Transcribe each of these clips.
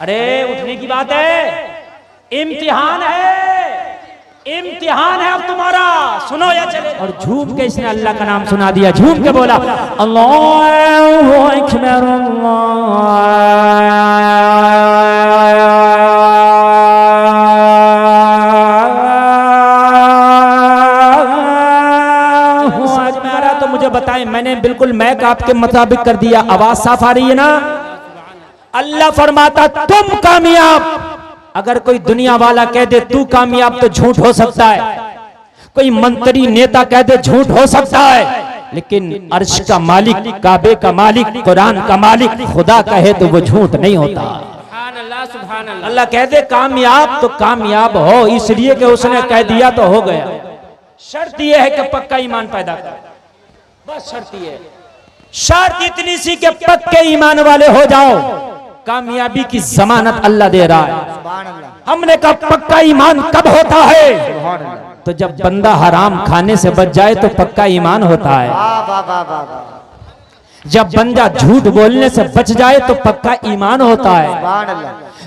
अरे उठने की बात है, इम्तिहान है, इम्तिहान है अब तुम्हारा, सुनो या चले। और झूम के इसने अल्लाह का नाम सुना दिया, झूम के बोला अल्लाहु अकबर अल्लाह। तो मुझे बताएं, मैंने बिल्कुल मैक आपके मुताबिक कर दिया, आवाज साफ आ रही है ना? अल्लाह फरमाता तुम कामयाब। अगर कोई दुनिया वाला कह दे तू कामयाब तो झूठ हो सकता है, कोई मंत्री नेता कह दे झूठ हो सकता है, लेकिन अर्श का मालिक, काबे का मालिक, कुरान का मालिक खुदा कहे तो वो झूठ नहीं होता। अल्लाह कह दे कामयाब तो कामयाब हो, इसलिए कि उसने कह दिया तो हो गया। शर्त यह है कि पक्का ईमान पैदा कर, बस शर्त यह है, शर्त इतनी सी कि पक्के ईमान वाले हो जाओ, कामयाबी की जमानत अल्लाह दे रहा है। हमने कहा पक्का ईमान कब होता है? तो जब बंदा हराम खाने से बच जाए तो पक्का ईमान होता है। जब बंदा झूठ बोलने से बच जाए तो पक्का ईमान होता है।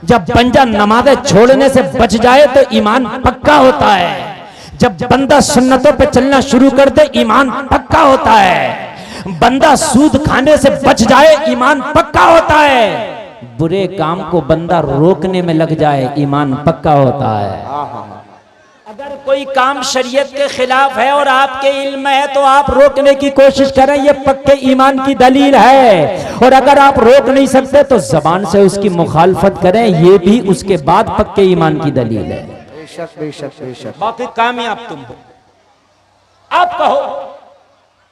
जब बंदा नमाज़ें छोड़ने से बच जाए तो ईमान पक्का होता है। जब बंदा सुन्नतों पे चलना शुरू कर दे ईमान पक्का होता है। बंदा सूद खाने से बच जाए ईमान पक्का होता है। बुरे काम को बंदा रोकने में लग जाए ईमान पक्का होता है। अगर कोई काम शरीयत के खिलाफ है और आपके इल्म में है तो आप रोकने की कोशिश करें, ये पक्के ईमान की दलील है। और अगर आप रोक नहीं सकते तो जबान से उसकी मुखालफत करें, ये भी उसके बाद पक्के ईमान की दलील है। बेशक बेशक बेशक। बाकी कामयाब तुम हो। आप कहो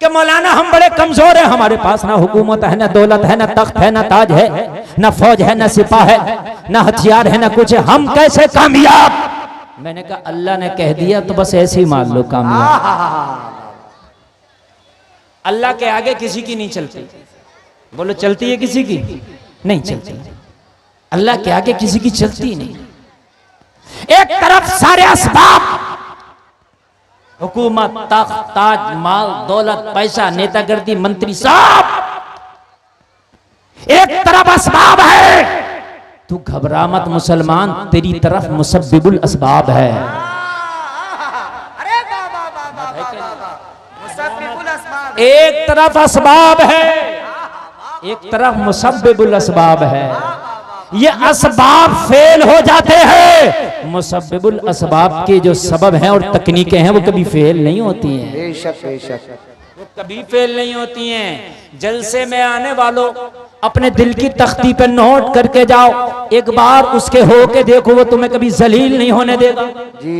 कि मौलाना हम बड़े कमजोर हैं, हमारे पास ना हुकूमत है, ना दौलत है, ना तख्त है, ना ताज है, ना फौज है, ना सिपा है, ना हथियार है, ना कुछ है, हम कैसे कामयाब? मैंने कहा अल्लाह ने कह दिया तो बस ऐसे ही मान लो कामयाब। अल्लाह के आगे किसी की नहीं चलती। बोलो चलती है किसी की? नहीं चलती। अल्लाह के आगे किसी की चलती नहीं। एक तरफ सारे असबाब, हुकूमत, तख्त, ताज, माल, दौलत, पैसा, नेतागर्दी, मंत्री, सब एक तरफ असबाब है। तू घबरा मत मुसलमान, तेरी तरफ मुसब्बिबुल असबाब है। एक तरफ असबाब है, एक तरफ मुसब्बिबुल असबाब है। ये असबाब फेल हो जाते हैं, मुसब्बिबुल असबाब के जो सबब हैं और तकनीकें हैं वो कभी फेल नहीं होती हैं। बेशक बेशक, वो कभी फेल नहीं होती हैं। जलसे में आने वालों अपने दिल की तख्ती पे नोट करके जाओ, एक बार उसके हो के देखो, वो तुम्हें कभी जलील नहीं होने देगा जी,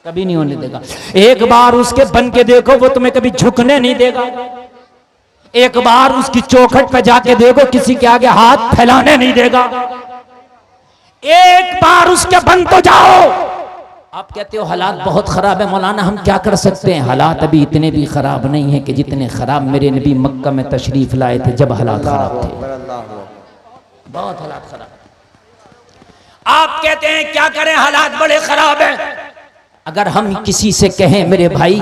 कभी नहीं होने देगा। एक बार उसके बन के देखो, वो तुम्हें कभी झुकने नहीं देगा। एक बार उसकी चौखट पे जाके देखो, किसी के आगे हाथ फैलाने नहीं देगा। एक बार उसके बन तो जाओ। आप कहते हो हालात बहुत खराब है, मौलाना हम क्या कर सकते हैं? हालात अभी इतने भी खराब नहीं है कि जितने खराब मेरे नबी मक्का में तशरीफ लाए थे जब हालात खराब थे। बहुत हालात खराब। आप कहते हैं क्या करें, हालात बड़े खराब हैं। अगर हम किसी से कहें मेरे भाई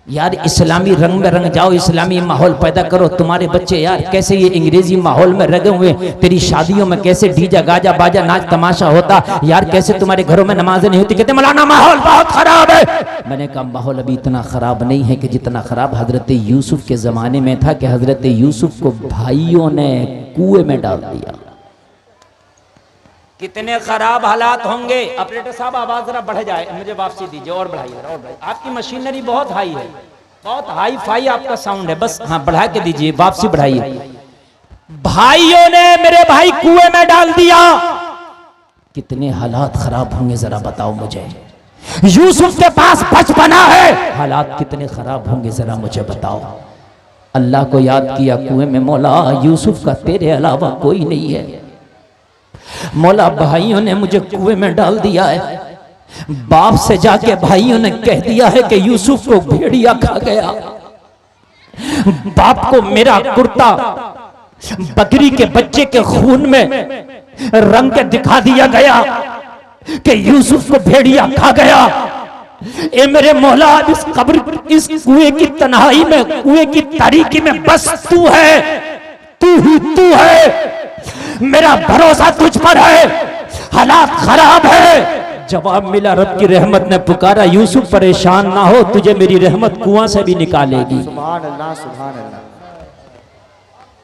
यार इस्लामी रंग में रंग जाओ, इस्लामी माहौल पैदा करो, तुम्हारे बच्चे यार कैसे ये अंग्रेजी माहौल में रंगे हुए, तेरी शादियों में कैसे डीजा गाजा बाजा नाच तमाशा होता, यार कैसे तुम्हारे घरों में नमाजें नहीं होती, कहते मौलाना माहौल बहुत खराब है। मैंने कहा माहौल अभी इतना खराब नहीं है कि जितना खराब हजरत यूसुफ के जमाने में था कि हजरत यूसुफ को भाइयों ने कुएं में डाल दिया। कितने खराब हालात होंगे। ऑपरेटर साहब आवाज जरा बढ़ जाए, मुझे वापसी दीजिए, और बढ़ाइए और बढ़ाइए। आपकी मशीनरी बहुत हाई है, बहुत हाई फाई आपका साउंड है, बस हाँ बढ़ा के दीजिए, वापसी बढ़ाइए। भाइयों ने मेरे भाई कुएं में डाल दिया। कितने हालात खराब होंगे जरा बताओ मुझे। यूसुफ के पास बचपना है, हालात कितने खराब होंगे जरा मुझे बताओ। अल्लाह को याद किया कुएं में, मौला यूसुफ का तेरे अलावा कोई नहीं है, मौला भाइयों ने मुझे कुएं में डाल दिया है। बाप से जाके भाइयों ने कह दिया है कि यूसुफ को भेड़िया खा गया। बाप को मेरा कुर्ता बकरी के बच्चे के खून में रंग के दिखा दिया गया कि यूसुफ को भेड़िया खा गया। ए मेरे मौला इस कब्र, इस कुएं की तन्हाई में, कुएं की तारीकी में बस तू है, तू ही तू है। मेरा भरोसा तुझ पर है, हालात खराब है। जवाब मिला, रब की रहमत ने पुकारा, यूसुफ परेशान ना हो, तुझे मेरी रहमत कुआं से भी निकालेगी। सुभान अल्लाह, सुभान अल्लाह।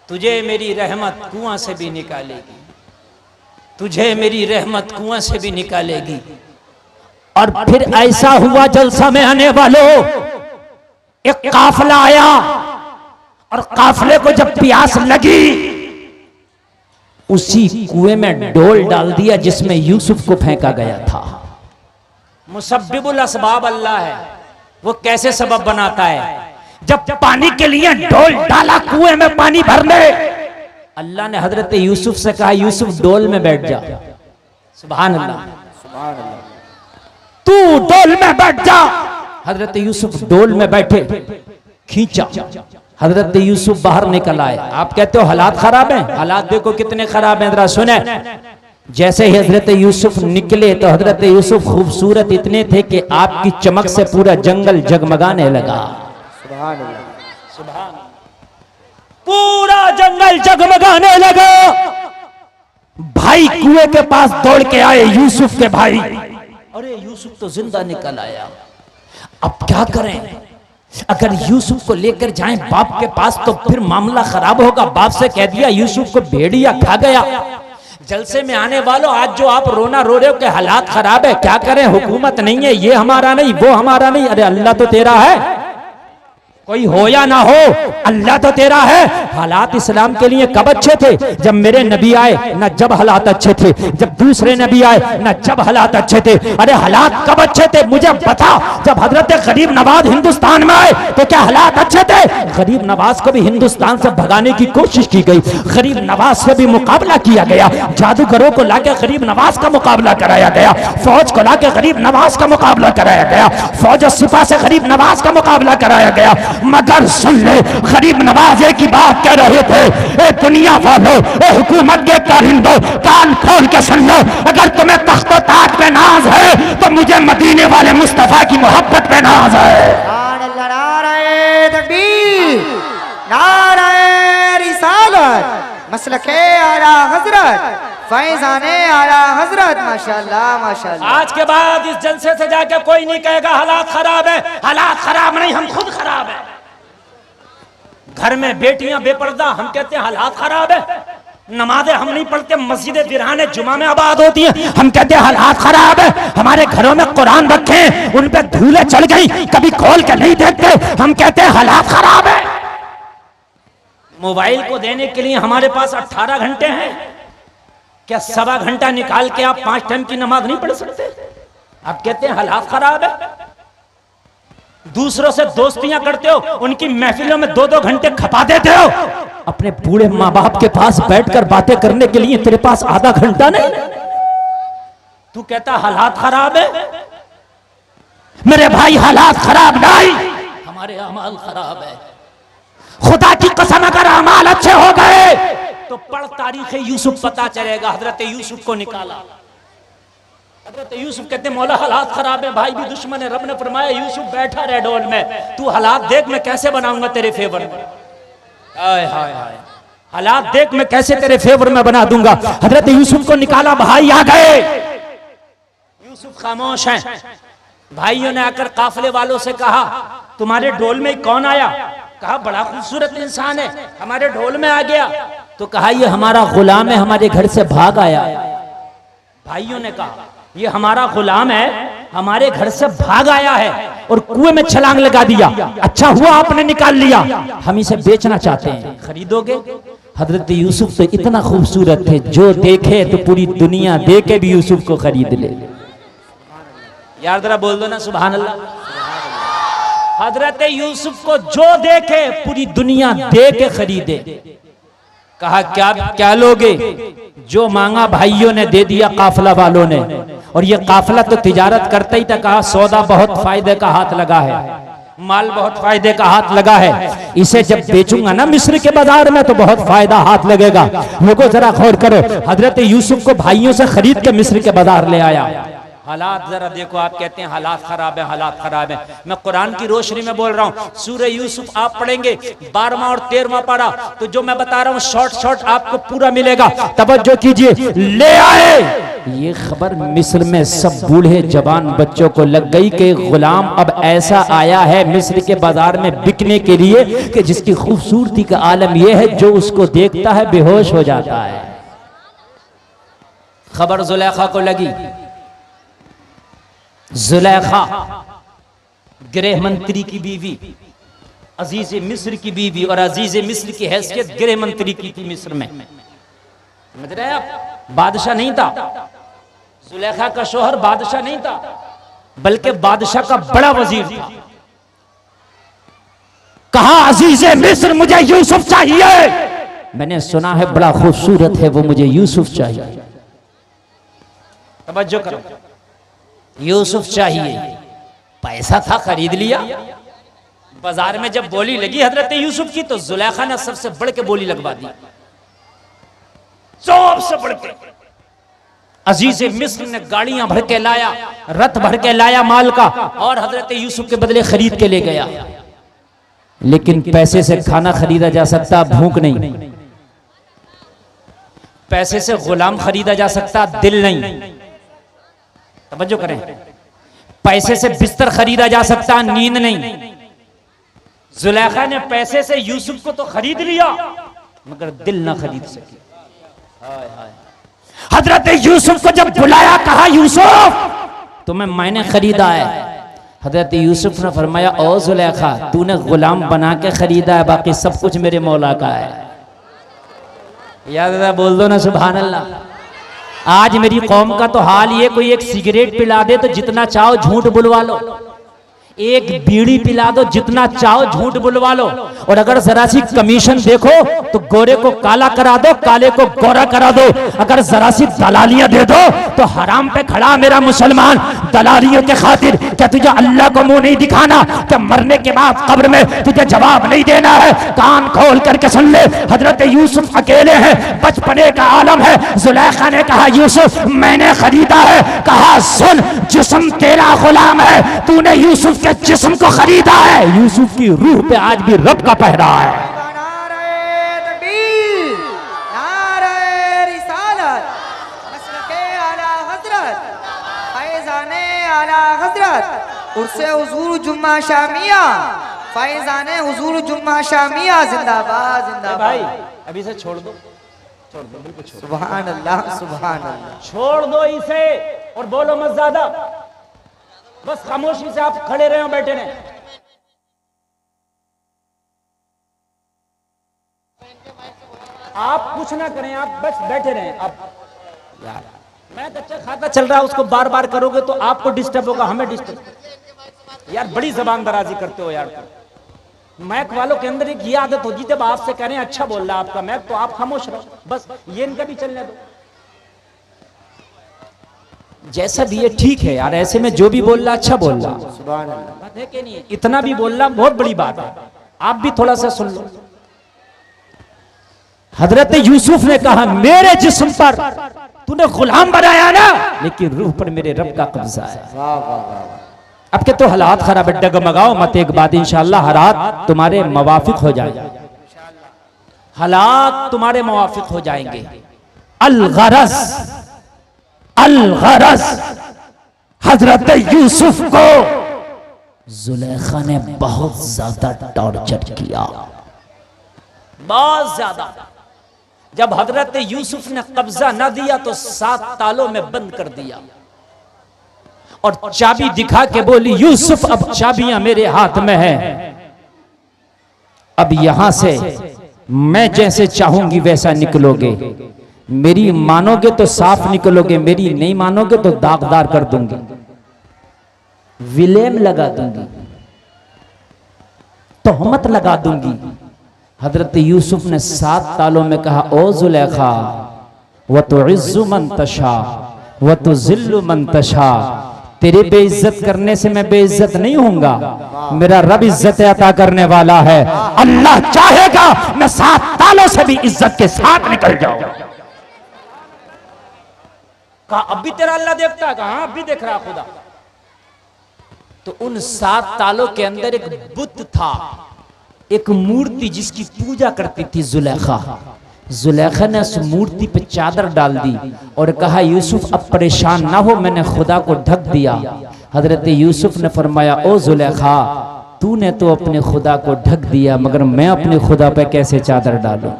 तुझे मेरी रहमत कुआं से भी निकालेगी, तुझे मेरी रहमत कुआं से भी निकालेगी। और फिर ऐसा हुआ, जलसा में आने वालों, एक काफिला आया और काफिले को जब प्यास लगी, उसी कुएं में डोल डाल दिया जिसमें यूसुफ को फेंका गया था। मुसब्बिबुल असबाब अल्लाह है, वो कैसे सबब बनाता है। जब पानी के लिए डोल डाला कुएं में पानी भरने, अल्लाह ने हजरत यूसुफ से कहा, यूसुफ डोल में बैठ जा। सुभान अल्लाह, सुभान अल्लाह। तू डोल में बैठ जा। हजरत यूसुफ डोल में बैठे, खींचा, हजरत यूसुफ बाहर निकल आए। आप कहते हो हालात खराब हैं, हालात देखो कितने खराब हैं, जरा सुने। जैसे ही हजरत यूसुफ निकले तो हजरत यूसुफ खूबसूरत इतने थे कि आपकी चमक से पूरा जंगल जगमगाने लगा। सुभान अल्लाह, सुभान, पूरा जंगल जगमगाने लगा। भाई कुएं के पास दौड़ के आए, यूसुफ के भाई। अरे यूसुफ तो जिंदा निकल आया, अब क्या करें। अगर यूसुफ को लेकर जाएं बाप के पास तो फिर मामला खराब होगा। बाप से कह दिया यूसुफ को भेड़िया खा गया। जलसे में आने वालों, आज जो आप रोना रो रहे हो कि हालात खराब है, क्या करें, हुकूमत नहीं है, ये हमारा नहीं, वो हमारा नहीं। अरे अल्लाह तो तेरा है, कोई हो या ना हो, अल्लाह तो तेरा है। हालात इस्लाम के लिए कब अच्छे थे, जब मेरे नबी आए, ना जब हालात अच्छे थे, जब दूसरे नबी आए, ना जब हालात अच्छे थे। अरे हालात कब अच्छे थे मुझे बता, जब हजरत गरीब नवाज हिंदुस्तान में आए तो क्या हालात अच्छे थे। गरीब नवाज को भी हिंदुस्तान से भगाने की कोशिश की गई, गरीब नवाज से भी मुकाबला किया गया, जादूगरों को लाके गरीब नवाज का मुकाबला कराया गया, फौज को लाके गरीब नवाज का मुकाबला कराया गया, फौज और सिपा से गरीब नवाज का मुकाबला कराया गया। मगर सुन ले, गरीब नवाजे की बात कह रहे थे, ए दुनिया वालों, ए हुकूमत के कारिंदों, कान खोल के सुन लो। अगर तुम्हें तख्तो ताज पे नाज है तो मुझे मदीने वाले मुस्तफा की मोहब्बत पे नाज है। सुभान अल्लाह, नारे तकबीर, नारे रिसालत, मसलके आला हजरत, फैजाने आला हजरत, माशाअल्लाह माशाअल्लाह। आज के बाद इस जलसे से जाके कोई नहीं कहेगा हालात खराब है, हालात खराब नहीं, हम खुद खराब है। घर में बेटियां बेपर्दा, हम कहते हैं हालात खराब है। नमाजें हम नहीं पढ़ते, मस्जिदें वीराने जुमा में आबाद होती हैं, हम कहते हैं हालात खराब है। हमारे घरों में कुरान रखे, उन पे धूलें चढ़ गई, कभी खोल के नहीं देखते, हम कहते हैं हालात खराब है। मोबाइल को देने के लिए हमारे पास 18 घंटे हैं, क्या सवा घंटा निकाल के आप 5 टाइम की नमाज नहीं पढ़ सकते। आप कहते हैं हालात खराब है। दूसरों से दोस्तियां करते हो, उनकी महफिलों में 2-2 घंटे खपा देते हो। अपने बूढ़े माँ बाप के पास बैठकर बातें करने के लिए तेरे पास आधा घंटा नहीं। तू कहता हालात खराब है। मेरे भाई हालात खराब नहीं, हमारे अमाल खराब है। खुदा की कसम, अगर अमाल अच्छे हो गए तो पढ़ तारीख यूसुफ, पता चलेगा। हजरत यूसुफ को निकाला, हजरत यूसुफ कहते मौला हालात खराब है, भाई भी दुश्मन है। रब ने फरमाया यूसुफ बैठा रह डोल में, तू हालात देख मैं कैसे बनाऊंगा तेरे फेवर में। हाय हाय हाय, हालात देख मैं कैसे तेरे फेवर में बना दूंगा। हजरत यूसुफ को निकाला, भाई आ गए। यूसुफ खामोश हैं। भाइयों ने आकर काफिले वालों से कहा, तुम्हारे डोल में कौन आया। कहा बड़ा खूबसूरत इंसान है, हमारे ढोल में आ गया। तो कहा ये हमारा गुलाम है, हमारे घर से भाग आया। भाइयों ने कहा ये हमारा गुलाम है, हमारे घर से भाग आया है और कुएं में छलांग लगा दिया। अच्छा हुआ आपने निकाल लिया, हम इसे बेचना चाहते हैं, खरीदोगे। हजरत यूसुफ तो इतना खूबसूरत थे, जो देखे तो पूरी दुनिया दे के भी यूसुफ को खरीद ले। यार जरा बोल दो ना सुभान अल्लाह। हजरत यूसुफ को जो देखे पूरी दुनिया दे के खरीदे। कहा क्या क्या लोगे। जो मांगा भाइयों ने दे दिया, काफिला वालों ने। और ये काफिला तो तिजारत करता ही था। कहा सौदा बहुत फायदे का हाथ लगा है, माल बहुत फायदे का हाथ लगा है, इसे जब बेचूंगा ना मिस्र के बाजार में तो बहुत फायदा हाथ लगेगा। लोगों जरा गौर करो, हजरत यूसुफ को भाइयों से खरीद के मिस्र के बाजार ले आया। हालात जरा देखो, आप कहते हैं हालात खराब है, हालात खराब है। मैं कुरान की रोशनी में बोल रहा हूँ। सूरह यूसुफ आप पढ़ेंगे 12वां और 13वां पारा, तो जो मैं बता रहा हूँ शॉर्ट शॉर्ट आपको पूरा मिलेगा। तवज्जो कीजिए। ले आए ये खबर मिस्र में सब बूढ़े जवान बच्चों को लग गई कि गुलाम अब ऐसा आया है मिस्र के बाजार में बिकने के लिए कि जिसकी खूबसूरती का आलम यह है जो उसको देखता है बेहोश हो जाता है। खबर जुलेखा को लगी। जुलेखा गृह मंत्री की बीवी, अजीज मिस्र की बीवी, और अजीज मिस्र की हैसियत गृह मंत्री की थी मिस्र में। समझ रहे हैं आप? बादशाह नहीं था जुलेखा का शोहर, बादशाह नहीं था बल्कि बादशाह का बड़ा वजीर था। कहा अजीज मिस्र मुझे यूसुफ चाहिए। मैंने सुना है बड़ा खूबसूरत है वो, मुझे यूसुफ चाहिए। तवज्जो करो, यूसुफ चाहिए। पैसा था, खरीद लिया। बाजार में जब बोली लगी हजरत यूसुफ की, तो जुलेखा ने सबसे बढ़ के बोली लगवा दी, सबसे बढ़ के। अजीज मिस्र ने गाड़ियां भर के लाया, रथ भर के लाया माल का, और हजरत यूसुफ के बदले खरीद के ले गया। लेकिन पैसे से खाना खरीदा जा सकता, भूख नहीं। पैसे से गुलाम खरीदा जा सकता, दिल नहीं। तवज्जो करें, पैसे से बिस्तर खरीदा जा सकता, नींद नहीं। जुलेखा ने पैसे से यूसुफ को तो खरीद लिया मगर दिल ना खरीद सकी। हाय हाय। हजरत यूसुफ को जब बुलाया, कहा यूसुफ तुम्हें मैंने खरीदा है। हजरत यूसुफ ने फरमाया, ओ जुलेखा तूने गुलाम बना के खरीदा है, बाकी सब कुछ मेरे मौला का है। याद बोल दो ना सुभान अल्लाह। आज मेरी कौम का तो हाल ये, कोई एक सिगरेट पिला दे तो जितना चाहो झूठ बुलवा लो, एक बीड़ी पिला दो जितना चाहो झूठ बुलवा लो, और अगर जरा सी कमीशन देखो तो गोरे को काला करा दो, काले को गोरा करा दो। अगर जरा सी दलालियां दे दो तो हराम पे खड़ा मेरा मुसलमान दलालियों के खातिर क्या तुझे अल्लाह को मुंह नहीं दिखाना? क्या मरने के बाद कब्र में तुझे जवाब नहीं देना है? कान खोल करके सुन ले, हजरत यूसुफ अकेले हैं, बचपने का आलम है। जुलेखा ने कहा यूसुफ मैंने खरीदा है। कहा सुन, जिस्म तेरा गुलाम है, तूने यूसुफ जिस्म को खरीदा है। यूसुफ की रूह पे आज भी रब का पहरा है। नारे तकबीर, नारे रिसालत, मसलके आला हजरत, फैज़ाने आला हजरत, उर्से हुजूर जुम्मा शामिया, फैज़ाने हुजूर जुम्मा शामिया जिंदाबाद जिंदाबाद। भाई अभी से छोड़ दो, छोड़ दो, बिल्कुल छोड़ दो। सुभान अल्लाह सुभान अल्लाह। छोड़ दो इसे और बोलो मत ज्यादा, बस खामोशी से आप खड़े रहे हो, बैठे रहे। आप कुछ ना करें, आप बस बैठे रहें। आप यार मैं कच्चा खाता चल रहा है, उसको बार बार करोगे तो आपको डिस्टर्ब होगा, हमें डिस्टर्ब। यार बड़ी जबान दराजी करते हो यार। मैक वालों के अंदर एक ये आदत होगी, जब आपसे कह रहे हैं अच्छा बोल रहा है आपका मैक, तो आप खामोश रहो, बस ये इनका भी चलने दो। जैसा भी ये ठीक है यार, ऐसे में जो भी बोल रहा अच्छा बोल रहा, सुभान अल्लाह। बात है कि नहीं? इतना भी बोलना बहुत बड़ी बात है, आप भी थोड़ा सा सुन लो। हजरत यूसुफ ने कहा मेरे जिस्म पर तूने गुलाम बनाया ना, लेकिन रूह पर मेरे रब का कब्जा है। वाह वाह वाह। अब के तो हालात खराब है, डगमगाओ मत, एक बात इंशाअल्लाह हालात तुम्हारे मुवाफिक हो जाएंगे, हालात तुम्हारे मुवाफिक हो जाएंगे। अल-गरज अल-गरज, हजरत यूसुफ को जुलेखा ने बहुत ज्यादा टॉर्चर किया, बहुत ज्यादा। जब हजरत यूसुफ ने कब्जा न दिया तो 7 तालों में बंद कर दिया और चाबी दिखा के बोली यूसुफ अब चाबियां मेरे हाथ में है, अब यहां से मैं जैसे चाहूंगी वैसा निकलोगे, मेरी मानोगे तो साफ निकलोगे, मेरी नहीं मानोगे तो दागदार कर दूंगी, विलेम लगा दूंगी, तोहमत लगा दूंगी। हजरत यूसुफ ने 7 तालों में कहा ओ जुलेखा व तो इज्जु मन तशा व तो जिल्लु मन तशा, तेरे बेइज्जत करने से मैं बेइज्जत नहीं होऊंगा, मेरा रब इज्जत अता करने वाला है, अल्लाह चाहेगा मैं 7 तालों से भी इज्जत के साथ निकल जाऊं। कहा अब भी तेरा अल्लाह देखता है? कहा हाँ अब भी देख रहा खुदा। तो उन 7 तालों के अंदर एक बुत था, एक मूर्ति जिसकी पूजा करती थी जुलेखा। जुलेखा ने उस मूर्ति पे चादर डाल दी और कहा यूसुफ अब परेशान ना हो, मैंने खुदा को ढक दिया। हजरत यूसुफ ने फरमाया ओ जुलेखा, तूने तो अपने खुदा को ढक दिया, मगर मैं अपने खुदा पे कैसे चादर डालूं?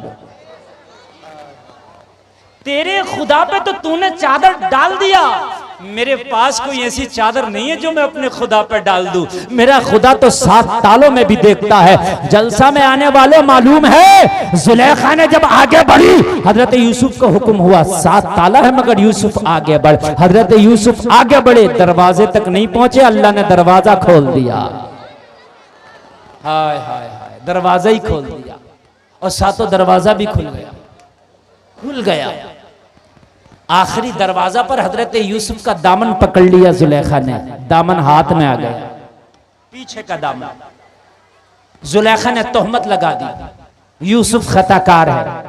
तेरे खुदा पे तो तूने चादर डाल दिया, मेरे पास कोई ऐसी चादर नहीं है जो मैं अपने खुदा पे डाल दूं। मेरा खुदा तो 7 तालों में भी देखता है। जलसा में आने वाले मालूम है, जुलेखा ने जब आगे बढ़ी, हजरत यूसुफ को हुक्म हुआ 7 ताला है मगर यूसुफ आगे बढ़। हजरत यूसुफ आगे बढ़े, दरवाजे तक नहीं पहुंचे, अल्लाह ने दरवाजा खोल दिया। हाय हाय हाय, दरवाजा ही खोल दिया और 7 दरवाजा भी खुल गया। आखिरी दरवाजा पर हजरत यूसुफ का दामन पकड़ लिया जुलेखा ने, दामन हाथ में आ गया, पीछे का दामन। जुलेखा ने तोहमत लगा दी, यूसुफ खताकार है।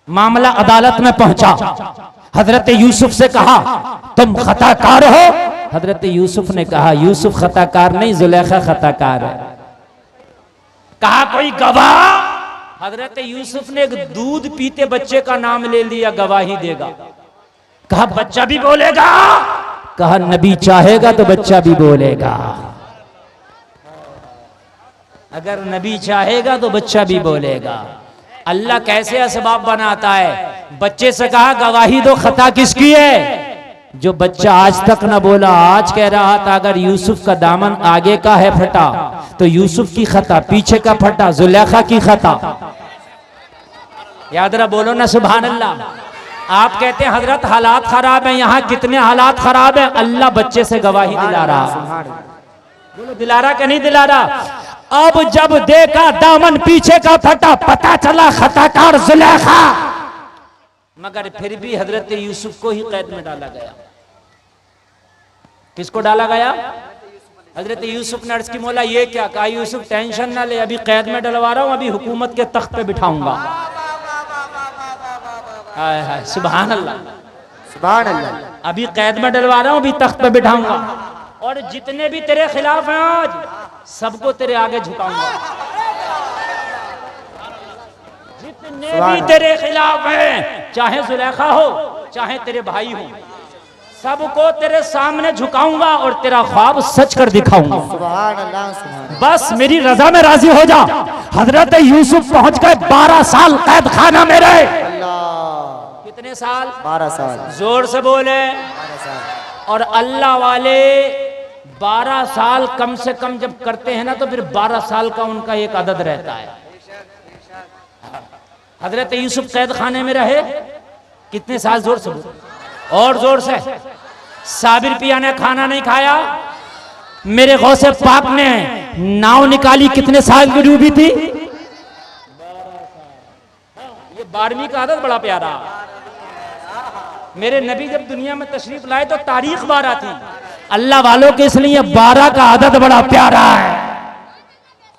मामला अदालत में पहुंचा। हजरत यूसुफ से कहा तुम खताकार हो? हजरत यूसुफ ने कहा यूसुफ खताकार नहीं, जुलेखा खताकार है। कहा कोई गवाह? हजरत यूसुफ ने एक दूध पीते बच्चे का नाम ले लिया, गवाही देगा। कहा बच्चा भी बोलेगा? कहा नबी चाहेगा तो बच्चा भी बोलेगा। अगर नबी चाहेगा तो बच्चा भी बोलेगा। अल्लाह कैसे असबाब बनाता है? बच्चे से कहा गवाही दो, खता किसकी है? जो बच्चा आज तक न बोला, आज कह रहा था अगर यूसुफ का दामन आगे का है फटा तो यूसुफ की खता, पीछे का फटा जुलेखा की खता। याद रहा, बोलो ना सुभान अल्लाह। आप कहते हैं हजरत हालात खराब है, यहाँ कितने हालात खराब है? अल्लाह बच्चे से गवाही दिला रहा। बोलो दिला रहा कि नहीं दिला रहा? अब जब देखा दामन पीछे का फटा, पता चला खताकार जुलेखा, मगर फिर भी हजरत यूसुफ को ही कैद में डाला गया। किसको डाला गया? हजरत यूसुफ ने अर्ज की मौला ये क्या? कहा यूसुफ टेंशन ना ले, अभी कैद में डलवा रहा हूं, अभी हुकूमत के तख्त पे बिठाऊंगा। हाय हाय सुभान अल्लाह, सुभान अल्लाह। अभी कैद में डलवा रहा हूं, अभी तख्त पे बिठाऊंगा, और जितने भी तेरे खिलाफ हैं आज सबको तेरे आगे झुकाऊंगा। जितने भी तेरे खिलाफ हैं, चाहे जुलेखा हो चाहे तेरे भाई हो, सबको तेरे सामने झुकाऊंगा और तेरा ख्वाब सच कर दिखाऊंगा। सुभान अल्लाह, सुभान अल्लाह। बस मेरी रजा में राजी हो जा। हजरत यूसुफ पहुंच गए, 12 साल कैद खाना में रहे। कितने साल? 12 साल। जोर से बोले 12 साल। और अल्लाह वाले 12 साल कम से कम जब करते हैं ना तो फिर 12 साल का उनका एक अदद रहता है। हजरत यूसुफ कैद खाने में रहे कितने साल? जोर से बोले और जोर से। साबिर पिया ने खाना नहीं खाया, मेरे गौसे पाक ने नाव निकाली, कितने साल की डूबी थी? 12वीं का आदत बड़ा प्यारा। मेरे नबी जब दुनिया में तशरीफ लाए तो तारीख 12 थी। अल्लाह वालों के इसलिए 12 का आदत बड़ा प्यारा है।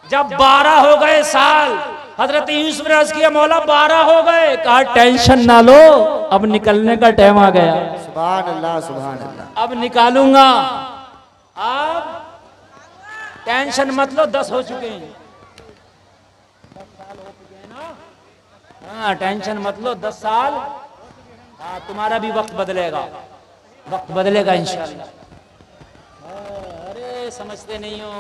जब 12 हो गए साल, हजरत यूसुफ ने अर्ज किया मौला 12 हो गए। कहा टेंशन ना लो, अब निकलने का टाइम आ गया। सुभान अल्लाह, सुभान अल्लाह। अब निकालूंगा, अब टेंशन मत लो, 10 हो चुके हैं। 10 साल हो चुके हैं ना? हाँ टेंशन मत लो, 10 साल। हाँ तुम्हारा भी वक्त बदलेगा, वक्त बदलेगा इंशाअल्लाह। अरे समझते नहीं हो,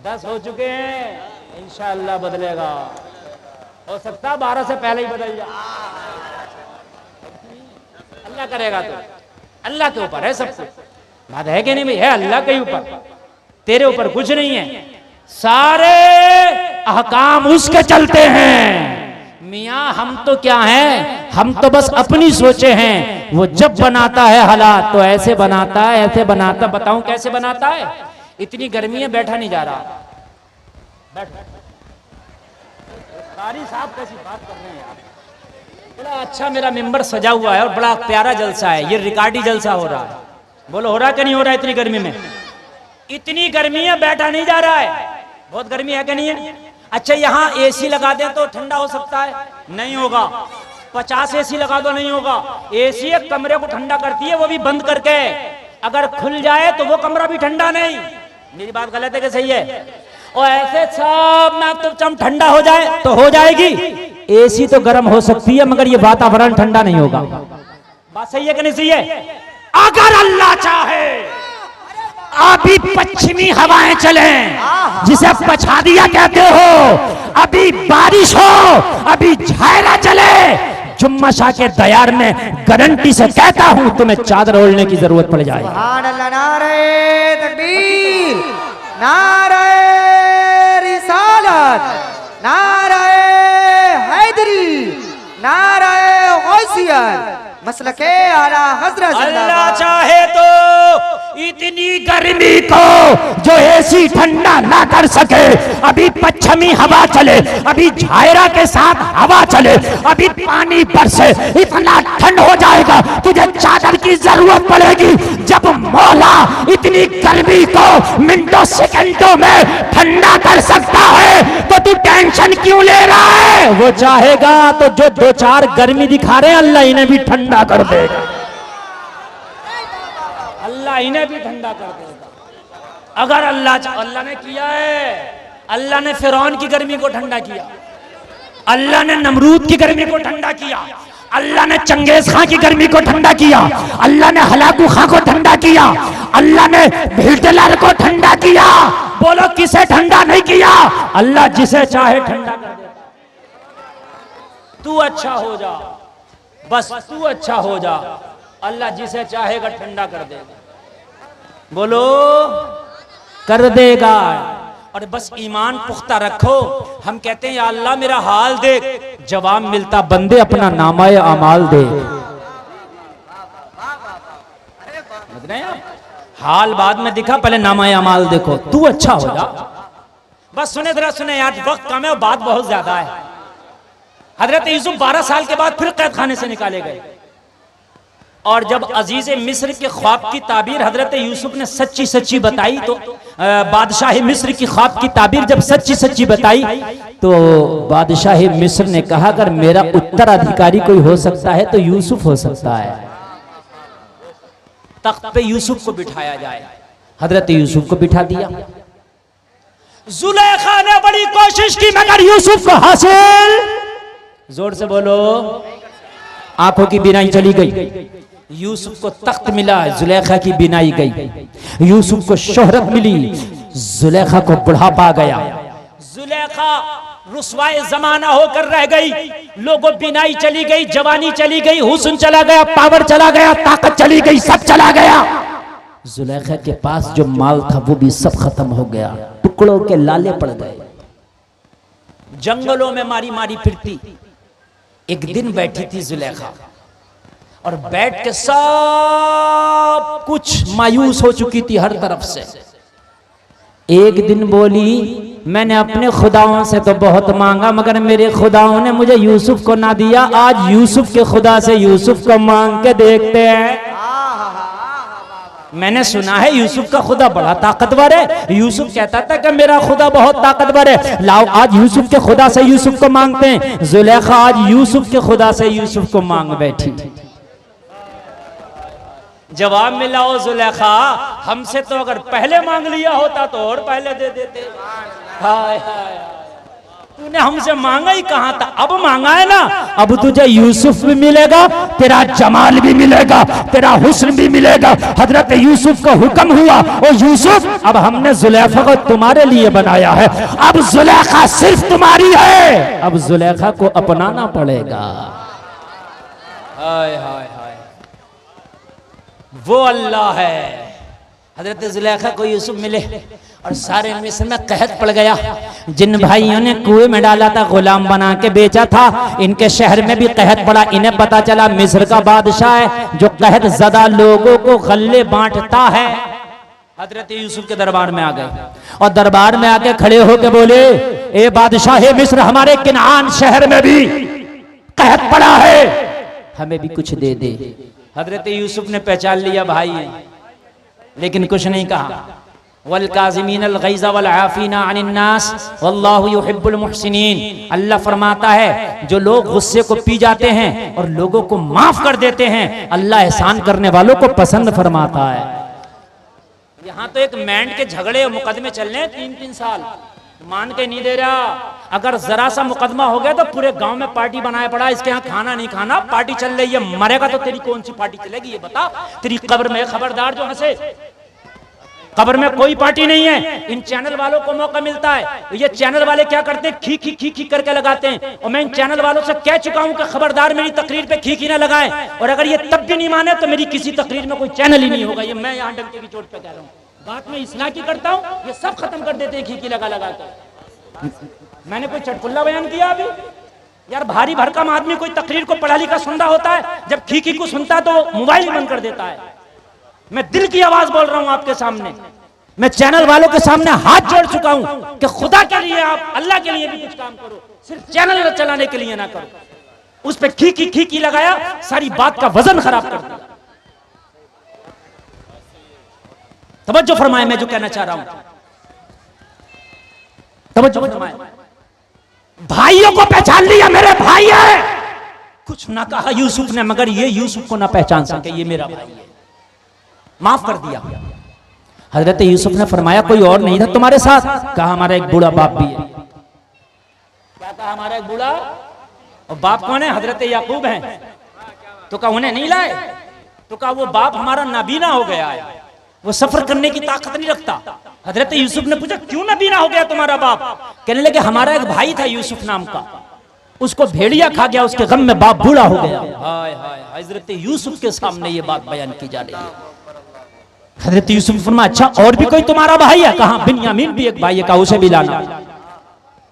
10 हो चुके हैं, इंशाअल्लाह बदलेगा। हो सकता 12 से पहले ही बदल जाए, अल्लाह करेगा तो। अल्लाह के ऊपर है सब कुछ, बात है कि नहीं भाई? है अल्लाह के ऊपर, तेरे ऊपर कुछ नहीं है। सारे अहकाम उसके चलते हैं। मियाँ हम तो क्या हैं, हम तो बस अपनी सोचे हैं। वो जब बनाता है हालात तो ऐसे बनाता है, ऐसे बनाता। बताऊं कैसे बनाता है? इतनी गर्मी है, बैठा नहीं जा रहा। बैठ कारी साहब कैसी बात कर रहे हैं यार। बड़ा अच्छा मेरा मेंबर सजा हुआ है और बड़ा प्यारा जलसा है, ये रिकॉर्डी जलसा हो रहा है। बोलो हो रहा कि नहीं हो रहा? इतनी गर्मी में, इतनी गर्मी है, बैठा नहीं जा रहा है। बहुत गर्मी है कि नहीं है? अच्छा यहाँ एसी लगा दें तो ठंडा हो सकता है? नहीं होगा। 50 एसी लगा दो नहीं होगा। एसी एक कमरे को ठंडा करती है, वो भी बंद करके। अगर खुल जाए तो वो कमरा भी ठंडा नहीं। मेरी बात गलत है कि सही है? और ऐसे सब में तो ठंडा हो जाए तो हो जाएगी। एसी तो गर्म हो सकती है मगर ये वातावरण ठंडा नहीं होगा। बात सही है कि नहीं सही है? अगर अल्लाह चाहे अभी पश्चिमी हवाएं चले, जिसे पछादिया कहते हो, अभी बारिश हो, अभी झायरा चले, जुम्मा शाह के दयार में गारंटी से कहता हूं तुम्हें चादर ओढ़ने की जरूरत पड़ जाए। सुभान अल्लाह, नारे तकबीर, नारे रिसालत, नारे हैदरी, नारे गौसियत, मसलके आला हजरत। अल्लाह चाहे तो इतनी गर्मी को जो एसी ठंडा ना कर सके, अभी पश्चिमी हवा चले, अभी झायरा के साथ हवा चले, अभी पानी बरसे, इतना ठंड हो जाएगा तुझे चादर की जरूरत पड़ेगी। जब मौला इतनी गर्मी को मिनटों सेकंडों में ठंडा कर सकता है तो तू टेंशन क्यों ले रहा है? वो चाहेगा तो जो 2-4 गर्मी दिखा रहे हैं अल्लाह इन्हें भी ठंडा कर देगा। अल्लाह इन्हें भी ठंडा कर देगा अगर अल्लाह ने किया है। अल्लाह ने फिरौन की गर्मी को ठंडा किया, अल्लाह ने नमरूद की गर्मी को ठंडा किया, अल्लाह ने चंगेज खां की गर्मी को ठंडा किया, अल्लाह ने हलाकू खां को ठंडा किया, अल्लाह ने हिटलर को ठंडा किया। बोलो किसे ठंडा नहीं किया? अल्लाह जिसे चाहे ठंडा कर देता। तू अच्छा हो जा, बस तू अच्छा हो जा, अल्लाह जिसे चाहेगा ठंडा कर देगा। बोलो कर देगा। और बस ईमान पुख्ता रखो। हम कहते हैं या अल्लाह मेरा हाल देख, जवाब मिलता बंदे अपना नामाए अमाल दे। हाल बाद में दिखा, पहले नामाए अमाल देखो। तू अच्छा हो जा। बस सुने जरा सुने यार, वक्त कम है और बात बहुत ज्यादा है। हजरत यूसुफ 12 साल के बाद फिर कैद खाने से निकाले गए और जब अजीज मिस्र के ख्वाब की ताबीर हजरत यूसुफ ने सच्ची सच्ची बताई तो बादशाह मिस्र की ख्वाब की ताबीर जब सच्ची सच्ची बताई तो बादशाह मिस्र ने कहा अगर मेरा उत्तराधिकारी कोई हो सकता है तो यूसुफ हो सकता है। तख्त पे यूसुफ को बिठाया जाए। हजरत यूसुफ को बिठा दिया। जुलेखा ने बड़ी कोशिश की मगर यूसुफ को हासिल, जोर से बोलो, आंखों की बिनाई चली गई। यूसुफ को तख्त मिला, जुलेखा की बिनाई गई। यूसुफ को शोहरत मिली, जुलेखा को बुढ़ापा आ गया। जुलेखा रुसवाए जमाना होकर रह गई। लोगों बिनाई चली गई, जवानी चली गई, हुस्न चला गया, पावर चला गया, ताकत चली गई, सब चला गया। जुलेखा के पास जो माल था वो भी सब खत्म हो गया, टुकड़ों के लाले पड़ गए। जंगलों में मारी मारी फिरती। एक दिन बैठी थी जुलेखा और बैठ के सब कुछ मायूस हो चुकी थी हर तरफ से। एक दिन बोली मैंने अपने खुदाओं से तो बहुत मांगा मगर मेरे खुदाओं ने मुझे यूसुफ को ना दिया। आज यूसुफ के खुदा से यूसुफ को मांग के देखते हैं। मैंने सुना है यूसुफ का खुदा बड़ा ताकतवर है। यूसुफ कहता था कि मेरा खुदा बहुत ताकतवर है। लाओ आज यूसुफ के खुदा से यूसुफ को मांगते हैं। जुलेखा आज यूसुफ के खुदा से यूसुफ को मांग बैठी। जवाब मिला ओ जुलेखा, हमसे तो अगर पहले मांग लिया होता तो और पहले दे देते। हाय हाय, तूने हमसे मांगा ही कहां था, अब मांगा है ना। अब तुझे यूसुफ भी मिलेगा, तेरा जमाल भी मिलेगा, तेरा हुस्न भी मिलेगा। हजरत यूसुफ का हुक्म हुआ, ओ यूसुफ अब हमने जुलेखा को तुम्हारे लिए बनाया है, अब जुलेखा सिर्फ तुम्हारी है, अब जुलेखा को अपनाना पड़ेगा। हाय हाय हाय, वो अल्लाह है। हजरत जुलेखा को यूसुफ मिले और सारे मिस्र में कहत पड़ गया। जिन भाइयों ने कुएं में डाला था, गुलाम बना के बेचा था, इनके शहर में भी कहत पड़ा। इन्हें पता चला मिस्र का बादशाह है जो कहत ज़दा लोगों को गल्ले बांटता है। हजरत यूसुफ के दरबार में आ गए और दरबार में आके खड़े होके बोले, ए बादशाह मिस्र, हमारे किनान शहर में भी कहत पड़ा है, हमें भी कुछ दे दे। हजरत यूसुफ ने पहचान लिया भाई, लेकिन कुछ नहीं कहा। वल काज़िमीनल गैज़ वल आफ़ीना अनिन नास वल्लाहु युहिब्बुल मुहसिनीन। अल्लाह फरमाता है जो लोग गुस्से को पी जाते हैं और लोगों को माफ कर देते हैं, अल्लाह एहसान करने वालों को पसंद फरमाता है। यहाँ तो एक मैंड के झगड़े और मुकदमे चल रहे हैं 3-3 साल, मान के नहीं दे रहा। अगर जरा सा मुकदमा हो गया तो पूरे गांव में पार्टी बनाया पड़ा, इसके यहाँ खाना नहीं खाना, पार्टी चल रही है। मरेगा तो तेरी कौन सी पार्टी चलेगी ये बता, तेरी कब्र में खबरदार जो हंसे। कब्र में कोई पार्टी नहीं है। इन चैनल वालों को मौका मिलता है, ये चैनल वाले क्या करते हैं, खी खी खी खी करके लगाते हैं। और मैं इन चैनल वालों से कह चुका हूं कि खबरदार मेरी तकरीर पे खी खी ना लगाएं, और अगर ये तब भी नहीं माने तो मेरी किसी तकरीर में कोई चैनल ही नहीं होगा। ये मैं यहाँ डंके की चोट पे कह रहा हूँ, बात में इस्लाह की करता हूँ, ये सब खत्म कर देते हैं खी खी लगा लगा कर। मैंने कोई चटकुल्ला बयान किया अभी? यार भारी भरकम आदमी कोई तकरीर को पढ़ा लिखा सुनता होता है, जब खी खी को सुनता है तो मोबाइल ही बंद कर देता है। मैं दिल की आवाज बोल रहा हूं आपके सामने, मैं चैनल वालों के सामने हाथ जोड़ चुका हूं कि खुदा के लिए आप अल्लाह के लिए भी कुछ काम करो, सिर्फ चैनल चलाने के लिए ना करो। उस पे खी खी लगाया, सारी बात का वजन खराब कर दिया। तवज्जो फरमाए, मैं जो कहना चाह रहा हूं, तवज्जो फरमाए। भाइयों को पहचान लिया, मेरे भाई है। कुछ ना कहा यूसुफ ने, मगर ये यूसुफ को ना पहचान सके, ये मेरा भाई है, माफ कर दिया। हजरत यूसुफ ने फरमाया कोई और नहीं था तुम्हारे साथ? कहा हमारा एक बूढ़ा बाप भी है। क्या कहा? हमारा एक बूढ़ा, और बाप कौन है? हजरत याकूब है। तो कहा उन्हें नहीं लाए? तो कहा वो बाप हमारा नाबीना हो गया है, वो सफर करने की ताकत नहीं रखता। हजरत यूसुफ ने पूछा क्यों नाबीना हो गया तुम्हारा बाप? कहने लगे हमारा एक भाई था यूसुफ नाम का, उसको भेड़िया खा गया, उसके गम में बाप बूढ़ा हो गया। हाय हाय, हजरत यूसुफ के सामने ये बात बयान की जा रही है। हजरत यूसुफ फरमाया अच्छा और भी कोई तुम्हारा भाई है? कहा बिन्यामीन भी एक भाई है। कहा उसे भी लाना,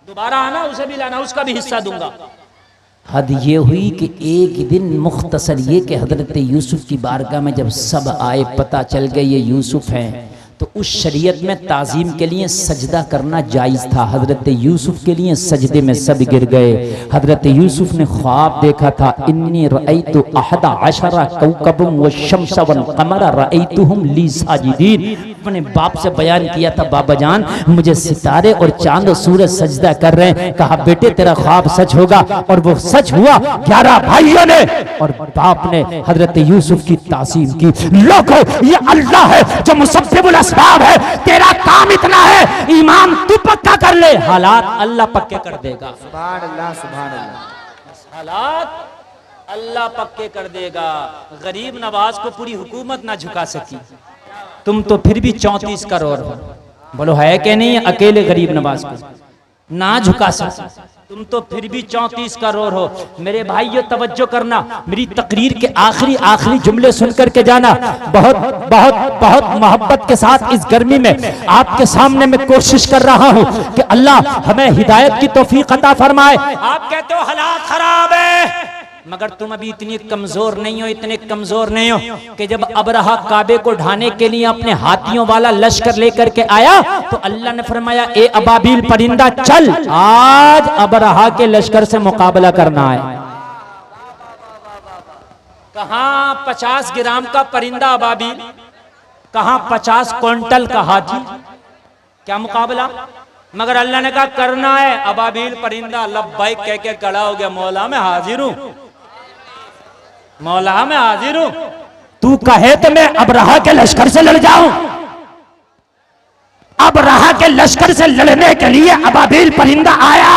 दोबारा आना, उसे भी लाना, उसका भी हिस्सा दूंगा। हद ये हुई कि एक दिन मुख्तसर ये कि हजरत यूसुफ की बारगाह में जब सब आए, पता चल गए ये यूसुफ हैं, तो उस शरीयत में ताज़ीम के लिए सजदा करना जायज़ था। हजरत यूसुफ के लिए सजदे में सब गिर गए। हजरत यूसुफ ने ख्वाब देखा था, इन्नी रअयतु अहदा अशरा कौकबम व शम्स वल कमर रअयतुहुम ली साजिदीन। अपने बाप से बयान किया था बाबा जान मुझे सितारे और चांद और सूरज सजदा कर रहे हैं। कहा बेटे तेरा ख्वाब सच होगा, और वो सच हुआ। 11 भाइयों ने और बाप ने हजरत यूसुफ की ताज़ीम की। लोगों ये अल्लाह है जो मुसब्बिबुल असबाब है, तेरा काम इतना है ईमान तू पक्का कर ले, हालात अल्लाह पक्के कर देगा। सुभान अल्लाह, सुभान अल्लाह। हालात अल्लाह पक्के कर देगा। गरीब नवाज को पूरी हुकूमत ना झुका सकी, तुम तो फिर भी 34 करोड़ हो। बोलो है कि नहीं? अकेले गरीब नवाज को ना झुका सकी, तुम तो फिर भी 34 करोड़ हो। मेरे भाइयों तवज्जो करना, मेरी तकरीर के आखिरी जुमले सुन करके जाना। बहुत बहुत बहुत मोहब्बत के साथ इस गर्मी में आपके सामने मैं कोशिश कर रहा हूँ कि अल्लाह हमें हिदायत की तौफीक अता फरमाए। आप कहते हो हालात खराब है, मगर तुम अभी इतनी कमजोर नहीं हो, इतने कमजोर नहीं हो कि जब अबरहा काबे को ढाने के लिए अपने हाथियों वाला लश्कर लेकर के आया तो अल्लाह ने फरमाया ए अबाबिल परिंदा चल, आज अबरहा के लश्कर से मुकाबला करना है। कहां 50 ग्राम का परिंदा अबाबिल, कहां 50 क्विंटल का हाथी, क्या मुकाबला? मगर अल्लाह ने कहा करना है। अबाबिल परिंदा लब्बैक कह के खड़ा हो गया, मौला मैं हाजिर हूं, मौला मैं हाजिर हूं। तू कहे तो मैं अबरहा के लश्कर से लड़ जाऊं? अबरहा के लश्कर से लड़ने के लिए अबाबिल परिंदा आया।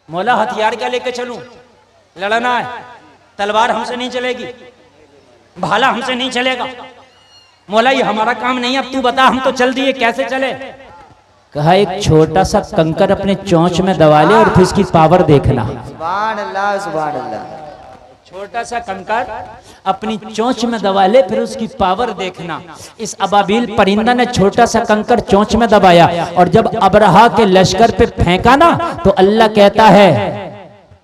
मौला हथियार क्या लेके चलूं? लड़ना है, तलवार हमसे नहीं चलेगी, भाला हमसे नहीं चलेगा। मौला ये हमारा काम नहीं, अब तू बता, हम तो चल दिए, कैसे चले? कहा एक छोटा सा कंकर अपने चोंच में दबा ले और फिर इसकी पावर देखना। सुभान अल्लाह, सुभान अल्लाह। छोटा सा कंकर अपनी चोंच में दबा ले, फिर उसकी पावर देखना। इस अबाबिल परिंदा ने छोटा सा कंकर चोंच में दबाया, और जब अबरहा के लश्कर पे फेंका ना तो अल्लाह कहता है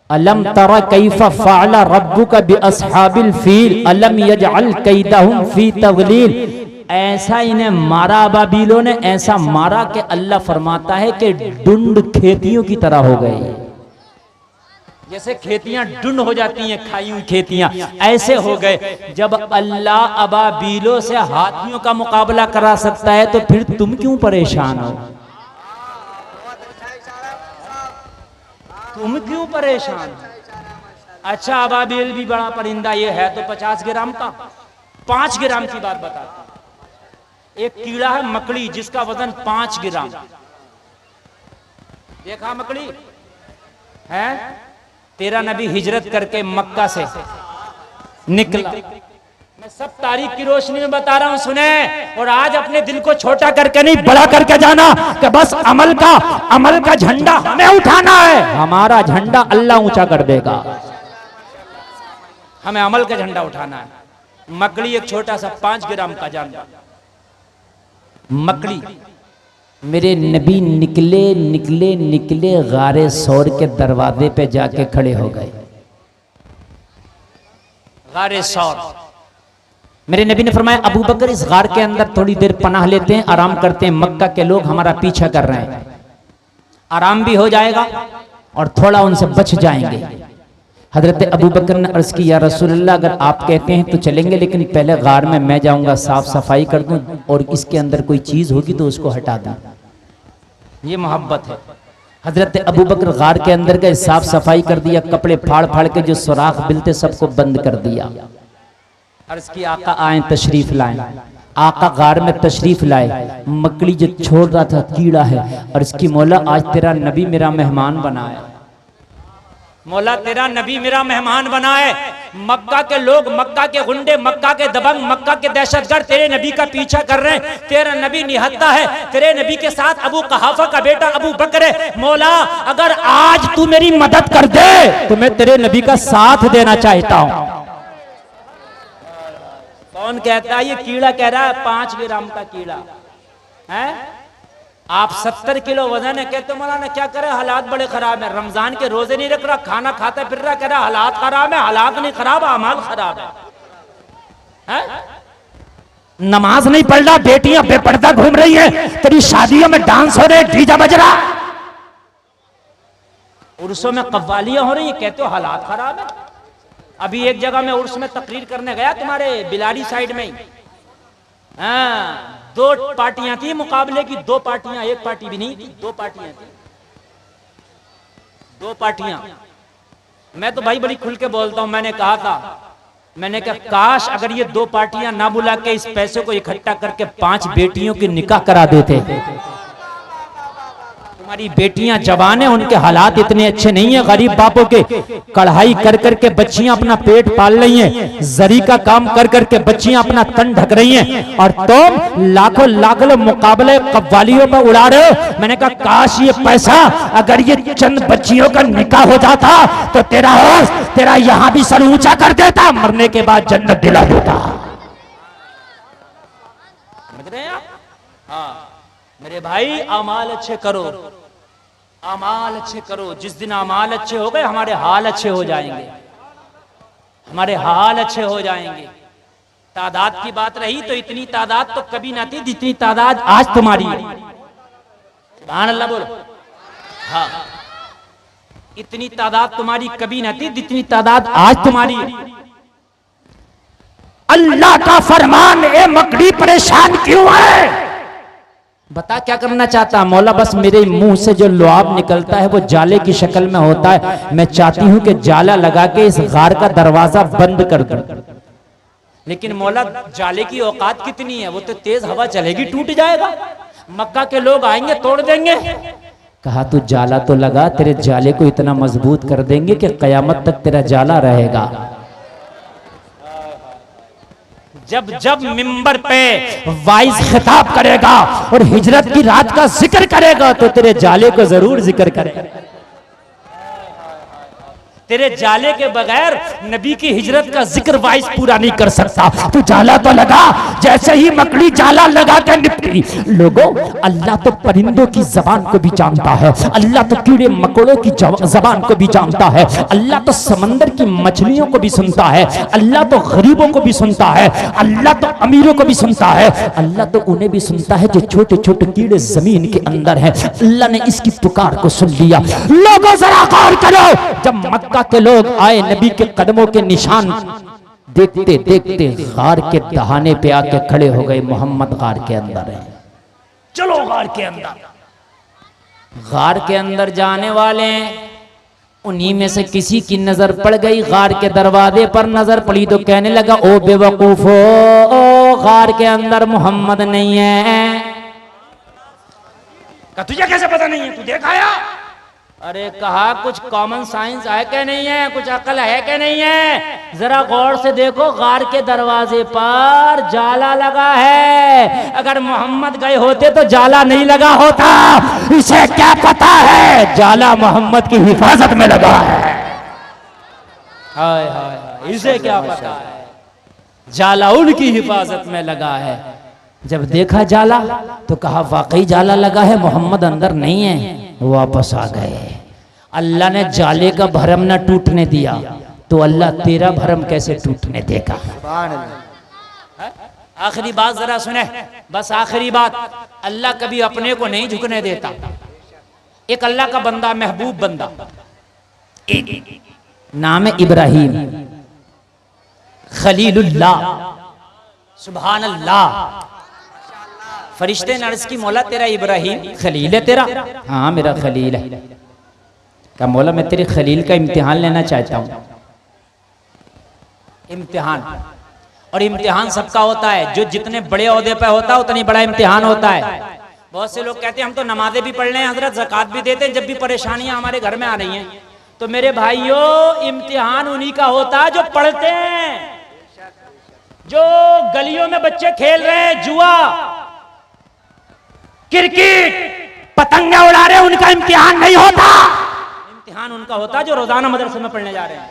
अलम तरा कैफा फ़अला रब्बुका बिअस्हाबिल फील अलम यजअल कैदहुम फी तज़लील। ऐसा इन्हें मारा अबाबिलों ने, ऐसा मारा कि अल्लाह फरमाता है कि डुंड खेतियों की तरह हो गए। जैसे खेतियां डुन हो जाती हैं, खाई हुई खेतियां, ऐसे हो गए। जब अल्लाह अबाबीलों से हाथियों का मुकाबला करा सकता है तो फिर तुम क्यों परेशान हो? तुम क्यों परेशान हो? अच्छा, अबाबील भी बड़ा परिंदा, ये है तो 50 ग्राम का। 5 ग्राम की बात बताता। एक कीड़ा है मकड़ी, जिसका वजन 5 ग्राम। देखा मकड़ी है? तेरा नबी हिजरत करके मक्का से निकला। मैं सब तारीख की रोशनी में बता रहा हूं, सुने। और आज अपने दिल को छोटा करके नहीं, बड़ा करके जाना कि बस अमल का झंडा हमें उठाना है। हमारा झंडा अल्लाह ऊंचा कर देगा, हमें अमल का झंडा उठाना है। मकड़ी एक छोटा सा 5 ग्राम का जानवर, मकड़ी। मेरे नबी निकले गारे सौर के दरवाजे पे जाके खड़े हो गए। गारे सौर। मेरे नबी ने फरमाया, अबू बकर इस गार के अंदर थोड़ी देर पनाह लेते हैं, आराम करते हैं। मक्का के लोग हमारा पीछा कर रहे हैं, आराम भी हो जाएगा और थोड़ा उनसे बच जाएंगे। हजरत अबू बकर ने अर्ज की, या रसूलल्लाह, अगर आप कहते हैं तो चलेंगे, लेकिन पहले गार में मैं जाऊंगा, साफ सफाई कर दूं और इसके अंदर कोई चीज होगी तो उसको हटा दूं। ये मोहब्बत है। हजरत अबू बकर गार के अंदर गए, साफ सफाई कर दिया, कपड़े फाड़ फाड़ के जो सुराख बिलते सबको बंद कर दिया। अर्ज की, आका आए, तशरीफ लाएं। आका गार में तशरीफ लाए। मकड़ी जो छोड़ रहा था कीड़ा है, और इसकी मौला आज तेरा नबी मेरा मेहमान बना है। मौला तेरा नबी मेरा मेहमान बना है। मक्का के लोग, मक्का के गुंडे, मक्का के दबंग, मक्का के दहशतगर्द तेरे नबी का पीछा कर रहे हैं। तेरा नबी निहत्ता है, तेरे नबी के साथ अबू कहाफा का बेटा अबू बकर है। मौला अगर आज तू मेरी मदद कर दे तो मैं तेरे नबी का साथ देना चाहता हूं। कौन कहता है? ये कीड़ा कह रहा है, 5 ग्राम का कीड़ा है। आप 70 किलो वजन है, कहते मौलाना क्या करे, हालात बड़े खराब है। रमजान के रोजे नहीं रख रहा, खाना खाता फिर रहा, कह रहा हालात खराब है। हालात नहीं खराब, अमाल खराब है। नमाज नहीं पढ़ रहा, बेटियां बेपर्दा घूम रही है, तेरी शादियों में डांस हो रहे, डीजे बज रहा, उर्सों में कव्वालियां हो रही है, कहते हो हालात खराब है। अभी एक जगह में उर्स में तकरीर करने गया, तुम्हारे बिलारी साइड में ही। 2 पार्टियां थी मुकाबले की, 2 पार्टियां, एक पार्टी भी नहीं थी, 2 पार्टियां थी। 2 पार्टियां। मैं तो भाई बड़ी खुल के बोलता हूं, मैंने कहा था, मैंने कहा काश अगर ये 2 पार्टियां ना बुला के इस पैसे को इकट्ठा करके 5 बेटियों की निकाह करा देते। हमारी बेटियां जवान है, उनके हालात इतने अच्छे नहीं है, गरीब बापों के कढ़ाई कर करके बच्चियां अपना पेट पाल रही हैं, जरी का काम कर करके बच्चियां अपना तन ढक रही हैं, और तुम लाखों लाखों मुकाबले कव्वालियों में उड़ा रहे हो। मैंने कहा काश ये पैसा अगर ये चंद बच्चियों का निकाह हो जाता तो तेरा यहां भी सर ऊंचा कर देता, मरने के बाद जन्नत दिला देता। समझ रहे हैं आप? हाँ मेरे भाई, अमाल अच्छे करो, अमाल अच्छे करो। जिस दिन अमाल अच्छे हो गए, हमारे हाल अच्छे हो जाएंगे, हमारे हाल अच्छे हो जाएंगे। तादाद की बात रही तो इतनी तादाद तो कभी ना थी जितनी तादाद आज तुम्हारी है। सुभान अल्लाह बोलो। हाँ, इतनी तादाद तुम्हारी कभी ना थी जितनी तादाद आज तुम्हारी है। अल्लाह का फरमान, ए मकड़ी परेशान क्यों है? बता क्या करना चाहता? मौला बस मेरे मुंह से जो लुआब निकलता है वो जाले की शक्ल में होता है, मैं चाहती हूं कि जाला लगा के इस गार का दरवाजा बंद कर दूं। लेकिन मौला जाले की औकात कितनी है? वो तो तेज हवा चलेगी टूट जाएगा, मक्का के लोग आएंगे तोड़ देंगे। कहा तू जाला तो लगा, तेरे जाले को इतना मजबूत कर देंगे कि कयामत तक तेरा जाला रहेगा। जब जब मिंबर पे वाइज खिताब करेगा और हिजरत की रात का जिक्र करेगा तो तेरे जाले को जरूर जिक्र करेगा। तेरे जाले के बगैर नबी की हिजरत का जिक्र वाइस पूरा नहीं कर सकता। तू जाला तो लगा। जैसे ही मकड़ी जाला लगा के निपटी, लोगों अल्लाह तो परिंदों की जबान को भी जानता है, अल्लाह तो कीड़े मकोड़ों की जबान को भी जानता है, अल्लाह तो समंदर की मछलियों को भी सुनता है, अल्लाह तो गरीबों को भी सुनता है, अल्लाह तो अमीरों को भी सुनता है, अल्लाह तो उन्हें भी सुनता है जो छोटे छोटे कीड़े जमीन के अंदर हैं। अल्लाह ने इसकी पुकार को सुन लिया। लोगों जरा गौर करो, जब मक्का मक्का के लोग आए, नबी के कदमों के निशान देखते देखते गार के दहाने पे आके खड़े हो गए। मोहम्मद गार के अंदर है, चलो गार के अंदर। गार के अंदर जाने वाले उन्हीं में से किसी की नजर पड़ गई, गार के दरवाजे पर नजर पड़ी तो कहने लगा, ओ बेवकूफो, गार के अंदर मोहम्मद नहीं है। तुझे कैसे पता नहीं है, तू देख आया? अरे कहा कुछ कॉमन साइंस है क्या नहीं है, कुछ अकल है क्या नहीं है? जरा गौर से देखो, गार के दरवाजे पर जाला लगा है। अगर मोहम्मद गए होते तो जाला नहीं लगा होता। इसे क्या पता है, जाला मोहम्मद की हिफाजत में लगा है। हाय हाय, इसे क्या पता है, जाला उनकी हिफाजत में लगा है। जब देखा जाला तो कहा वाकई जाला लगा है, मोहम्मद अंदर नहीं है। वापस आ गए। अल्लाह ने जाले का भरम न टूटने दिया तो अल्लाह तेरा भरम कैसे टूटने देगा। आखिरी बात जरा सुने, बस आखिरी बात। अल्लाह कभी अपने को नहीं झुकने देता। एक अल्लाह का बंदा, महबूब बंदा, नाम है इब्राहिम खलीलुल्लाह, सुभान अल्लाह। फरिश्ते ने अर्ज की, मौला तेरा इब्राहिम खलील है तेरा? हाँ मेरा खलील है। क्या मौला, मैं तेरे खलील का इम्तिहान लेना चाहता हूँ। इम्तिहान, और इम्तिहान सबका होता है। जो जितने बड़े ओहदे पे होता है उतनी बड़ा इम्तिहान होता है। बहुत से लोग कहते हैं हम तो नमाजें भी पढ़ रहे हैं हजरत, ज़कात भी देते हैं, जब भी परेशानियां हमारे घर में आ रही हैं। तो मेरे भाइयों, इम्तिहान उन्हीं का होता है जो पढ़ते हैं। जो गलियों में बच्चे खेल रहे हैं जुआ, क्रिकेट, पतंगे उड़ा रहे हैं, उनका इम्तिहान नहीं होता। इम्तिहान उनका होता है जो रोजाना मदरसे में पढ़ने जा रहे हैं।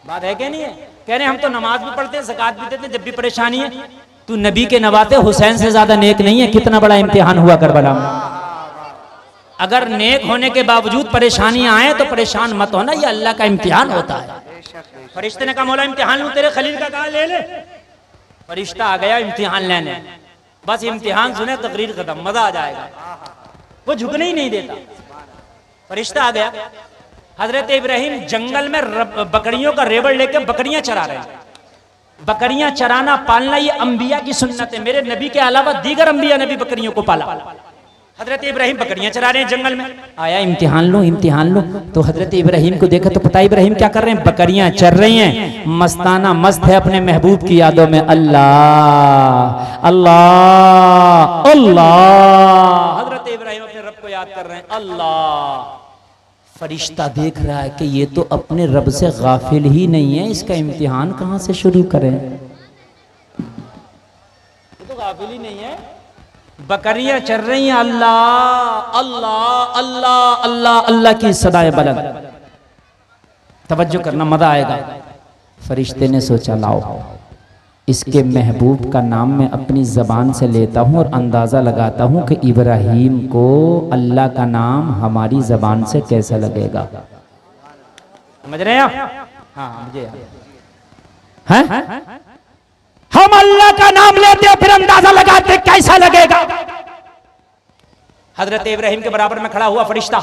बात है क्या नहीं है? कह रहे हैं हम तो नमाज भी पढ़ते हैं, ज़कात भी देते हैं, जब भी परेशानी है। तू नबी के नवाते हुसैन से ज्यादा नेक नहीं है। कितना बड़ा इम्तिहान हुआ करबला में। अगर नेक होने के बावजूद परेशानियां आए तो परेशान मत होना, ये अल्लाह का इम्तिहान होता है। फरिश्ते ने कहा मौला इम्तिहान लूं तेरे खलील का, कहा ले ले। फरिश्ता आ गया इम्तिहान लेने। बस इम्तिहान सुने, तकरीर खत्म, मजा आ जाएगा। वो झुकने ही नहीं देता। फरिश्ता आ गया। हजरत इब्राहिम जंगल में बकरियों का रेवड़ लेके बकरियां चरा रहे हैं। बकरियां चराना पालना ये अंबिया की सुन्नत है। मेरे नबी के अलावा दीगर अंबिया ने भी बकरियों को पाला। हजरत इब्राहिम बकरियां चरा रहे हैं जंगल में। आया इम्तिहान लो, इम्तिहान लो। तो हजरत इब्राहिम को देखा तो पता इब्राहिम क्या कर रहे हैं, बकरियां चर रही हैं, मस्ताना मस्त है अपने महबूब की यादों में। अल्लाह अल्लाह अल्लाह, हजरत इब्राहिम अपने रब को याद कर रहे हैं। अल्लाह। फरिश्ता देख रहा है कि ये तो अपने रब से गाफिल ही नहीं है, इसका इम्तिहान कहां से शुरू करें। ये तो गाफिल ही नहीं है, बकरियां चल रही हैं। अल्लाह अल्लाह अल्लाह अल्लाह अल्लाह की सदाएं बुलंद। तवज्जो करना, मजा आएगा। फरिश्ते ने सोचा लाओ इसके महबूब का नाम मैं अपनी ज़बान से लेता हूँ और अंदाज़ा लगाता हूँ कि इब्राहिम को अल्लाह का नाम हमारी ज़बान से कैसा लगेगा। समझ रहे हैं आप? हाँ मुझे हैं? हम अल्लाह का नाम लेते हैं फिर अंदाज़ा लगाते कैसा लगेगा। हजरत इब्राहिम के बराबर में खड़ा हुआ फरिश्ता,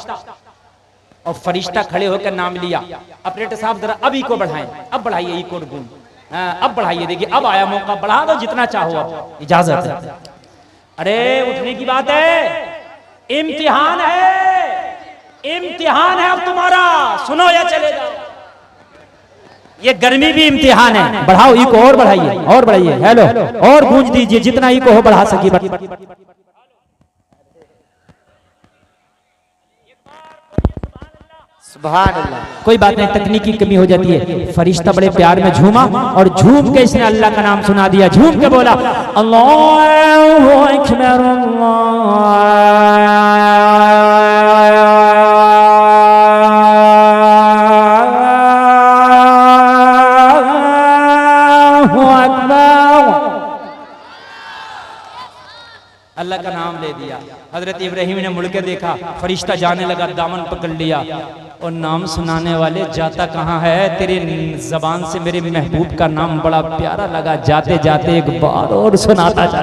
और फरिश्ता खड़े होकर नाम लिया। ऑपरेटर साहब जरा अब इको बढ़ाएं, अब बढ़ाइए इको गूंज, अब बढ़ाइए, देखिए अब आया मौका, बढ़ा दो जितना चाहो, अब इजाजत है। अरे उठने की बात है, इम्तिहान है, इम्तिहान है अब तुम्हारा, सुनो या चले जाओ। ये गर्मी भी इम्तिहान है। बढ़ाओ इको, और बढ़ाइए, और बढ़ाइए, हेलो, और गूंज दीजिए जितना इको हो बढ़ा सकी। सुभान अल्लाह। कोई बात नहीं, तकनीकी कमी हो जाती है। फरिश्ता बड़े प्यार में झूमा और झूम के इसने अल्लाह का नाम सुना दिया। झूम के बोला अल्लाहु अकबर अल्लाह का नाम ले दिया। हजरत इब्राहिम ने मुड़ के देखा, फरिश्ता जाने लगा, दामन पकड़ लिया और नाम सुनाने वाले जाता कहाँ है, तेरे जबान से मेरे महबूब का नाम बड़ा प्यारा लगा, जाते जाते एक बार और सुनाता जा।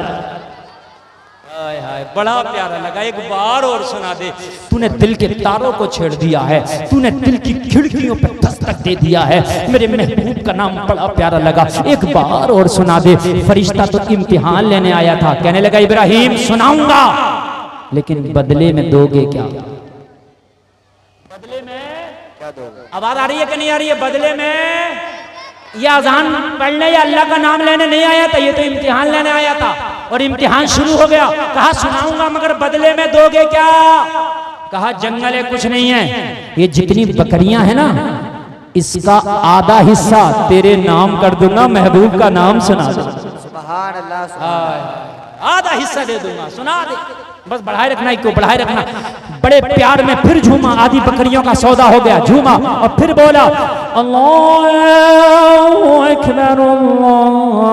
हाय हाय, बड़ा प्यारा लगा, एक बार और सुना दे। तूने दिल के तारों को छेड़ दिया है, तूने दिल की खिड़कियों पर दस्तक दे दिया है, मेरे महबूब का नाम बड़ा प्यारा लगा, एक बार और सुना दे। फरिश्ता तो इम्तिहान लेने आया था, कहने लगा इब्राहिम सुनाऊंगा, लेकिन बदले में दोगे क्या? बदले में क्या दोगे? आवाज आ रही है कि नहीं आ रही है? बदले में ये अजान पढ़ने या अल्लाह का नाम लेने नहीं आया था, ये तो इम्तिहान लेने आया था, और इम्तिहान शुरू हो गया। कहा सुनाऊंगा मगर बदले में दोगे क्या? कहा जंगल है, कुछ नहीं है, ये जितनी बकरियां हैं ना इसका आधा हिस्सा तेरे नाम कर दूंगा, महबूब का नाम सुना दो। सुभान अल्लाह, आधा हिस्सा दे दूंगा, सुना दे, बस बढ़ाए रखना, क्यों बढ़ाए रखना। बड़े प्यार में फिर झूमा, आधी बकरियों का सौदा हो गया, झूमा और फिर बोला अल्लाहु अकबर अल्लाहु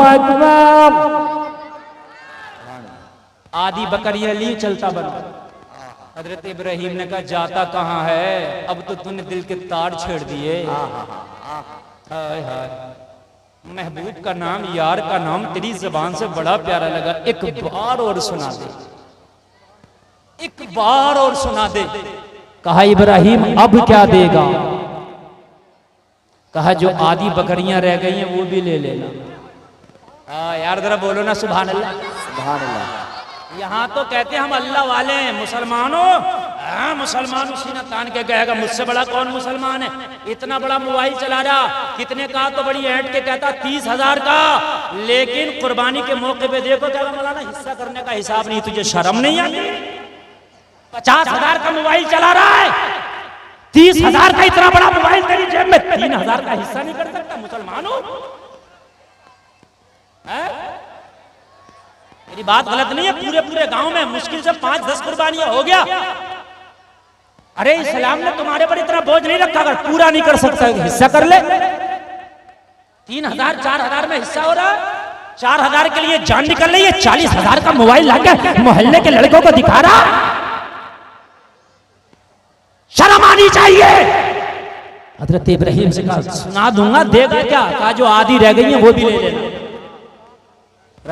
अकबर। आधी बकरियां ली, चलता बना। हजरत इब्राहिम ने कहा जाता कहाँ है, अब तो तूने दिल के तार छेड़ दिए। हाय हाय, महबूब का नाम, यार का नाम तेरी जबान से बड़ा प्यारा लगा, एक बार और सुना दे, एक बार और सुना दे। कहा इब्राहिम अब क्या देगा? कहा जो आधी बकरियां रह गई हैं वो भी ले लेना। यार जरा बोलो ना सुभान अल्लाह। सुभान अल्लाह। यहाँ तो कहते हैं हम अल्लाह वाले हैं, मुसलमानों। मुसलमान सीना तान के कहेगा मुझसे बड़ा कौन मुसलमान है? इतना बड़ा मोबाइल चला रहा, कितने का? तो बड़ी ऐंठ के कहता 30,000 का, लेकिन कुर्बानी के मौके पे देखो क्या मौलाना, हिस्सा करने का हिसाब नहीं, तुझे शर्म नहीं आती? 50,000 का मोबाइल चला रहा है, 30,000 का इतना बड़ा मोबाइल तेरी जेब में, 3,000 का हिस्सा नहीं कर सकता? मुसलमानों, मेरी बात गलत नहीं है? पूरे पूरे गांव में मुश्किल से 5-10 कुर्बानियां हो गया। अरे इस्लाम ने तुम्हारे पर इतना बोझ नहीं रखा, अगर पूरा नहीं कर सकता हिस्सा कर ले। 3,000 4,000 में हिस्सा हो रहा, 4,000 के लिए जान निकल रही है, 40,000 का मोबाइल लाकर मोहल्ले के लड़कों को दिखा रहा। शर्म आनी चाहिए। हजरत इब्राहिम से कहा सुना दूंगा, देगा क्या? कहा जो आधी रह गई है वो भी ले लेना।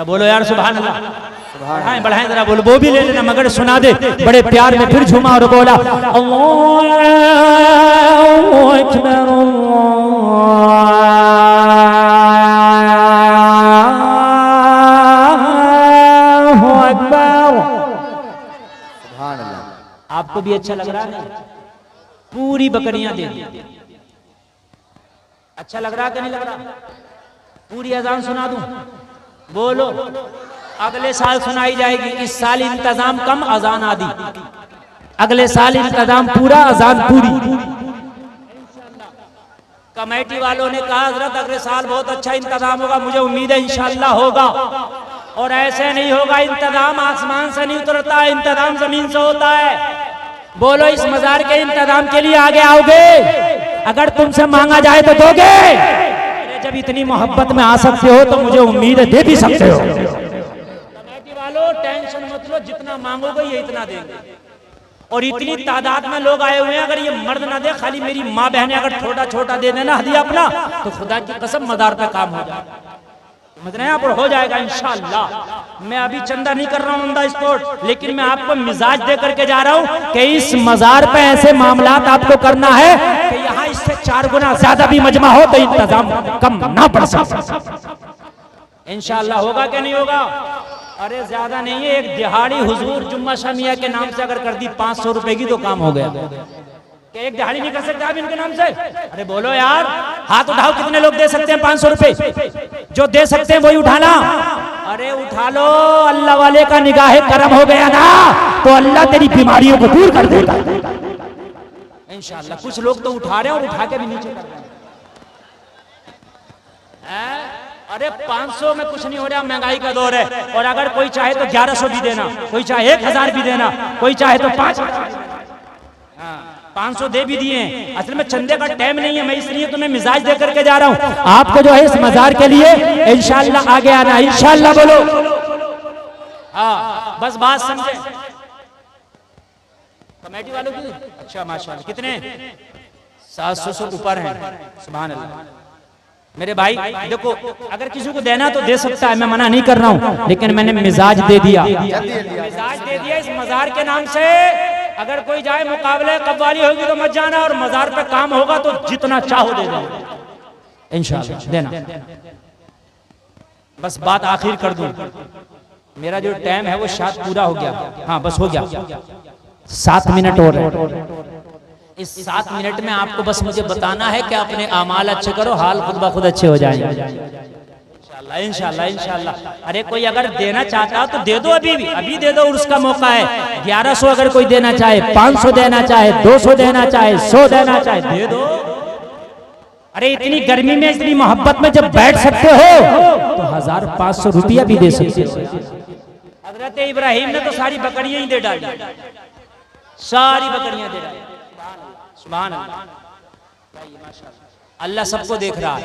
बोलो यार सुभान अल्लाह, बढ़ाएं बढ़ाएं जरा, बोलो वो भी ले लेना मगर सुना दे। बड़े प्यार में फिर झूमा और बोला अल्लाहु अकबर अल्लाहु अकबर। सुभान अल्लाह। आपको भी अच्छा लग रहा है? पूरी बकरियां दे दी, अच्छा लग रहा कि नहीं लग रहा? पूरी अजान सुना दूं? बोलो, अगले साल सुनाई जाएगी। इस साल इंतजाम कम, अजान आदि, अगले साल इंतजाम पूरा, अजान पूरी। कमेटी वालों ने कहा हजरत अगले साल बहुत अच्छा इंतजाम होगा, मुझे उम्मीद है इंशाअल्लाह होगा। और ऐसे नहीं होगा, इंतजाम आसमान से नहीं उतरता, इंतजाम जमीन से होता है। बोलो इस मजार के इंतजाम के लिए आगे आओगे? अगर तुमसे मांगा जाए तो दोगे? जब इतनी मोहब्बत में आ सकते हो तो मुझे उम्मीद है दे भी सकते हो। कमेटी वालों टेंशन मत लो, जितना मांगोगे ये इतना देंगे। और इतनी तादाद में लोग आए हुए हैं, अगर ये मर्द ना दे, खाली मेरी माँ बहनें अगर छोटा छोटा दे देना हदिया अपना, तो खुदा की कसम मदार पे काम हो जाएगा। समझ रहे हैं आप? और हो जाएगा इंशाअल्लाह। मैं अभी चंदा नहीं कर रहा हूँ ऑन द स्पॉट, लेकिन मैं आपको मिजाज दे करके जा रहा हूँ कि इस मजार पे ऐसे मामलात आपको करना है कि यहाँ इससे 4 गुना ज्यादा भी मजमा हो तो इंतजाम कम ना पड़ सकता। इंशाअल्लाह होगा कि नहीं होगा? अरे ज्यादा नहीं है, एक दिहाड़ी हुजूर जुम्मा शमिया के नाम से अगर कर दी 500 रुपए की तो काम हो गया। क्या एक दिहाड़ी नहीं कर सकते आप इनके नाम से? अरे बोलो यार, हाथ उठाओ, कितने लोग दे सकते हैं 500 रुपए? जो दे सकते हैं वही उठाना। अरे उठा लो, अल्लाह वाले का निगाहे करम हो गया ना तो अल्लाह तेरी बीमारियों को दूर कर देगा इंशाअल्लाह। कुछ लोग तो उठा रहे हैं और उठा के भी नीचे कर रहे हैं। अरे 500 में कुछ नहीं हो रहा, महंगाई का दौर है। और अगर कोई चाहे तो 1100 भी देना, कोई चाहे 1000 भी देना, कोई चाहे तो 5,000। 500 दे भी दिए। असल में चंदे का टाइम नहीं है, मैं इसलिए तुम्हें मिजाज दे करके जा रहा हूँ। आपको जो है इस मजार के लिए इंशाअल्लाह आगे आना, इंशाअल्लाह बोलो। हाँ बस बात समझे कमेटी वालों की। अच्छा माशाअल्लाह, कितने? 700 से ऊपर हैं। सुभान अल्लाह। मेरे भाई देखो, अगर किसी को देना तो दे सकता है, मैं मना नहीं कर रहा हूँ, लेकिन मैंने मिजाज दे दिया, मिजाज दे दिया इस मजार के नाम से। अगर कोई जाए मुकाबले कव्वाली होगी तो मत जाना, और मजार पे काम होगा तो जितना चाहो दे दो इंशाअल्लाह देना। बस बात आखिर कर दूं, मेरा जो टाइम है वो शायद पूरा हो गया। हाँ बस हो गया, 7 मिनट और है। इस 7 मिनट में आपको बस मुझे बताना है कि अपने अमाल अच्छे करो, हाल खुद ब खुद अच्छे हो जाएंगे इंशाअल्लाह इंशाअल्लाह इंशाअल्लाह। अरे कोई अगर देना चाहता तो दे दो, अभी दे दो, उसका मौका है। 1100 अगर कोई देना चाहे, 500 देना चाहे, 200 देना चाहे, 100 देना चाहे, दे दो। अरे इतनी गर्मी में इतनी मोहब्बत में जब बैठ सकते हो तो 1500 रुपया भी दे सकते हो। हजरत इब्राहिम ने तो सारी बकरियां ही दे डाली, सारी बकरियां दे डाली। सुभान अल्लाह। अल्लाह सबको देख रहा है।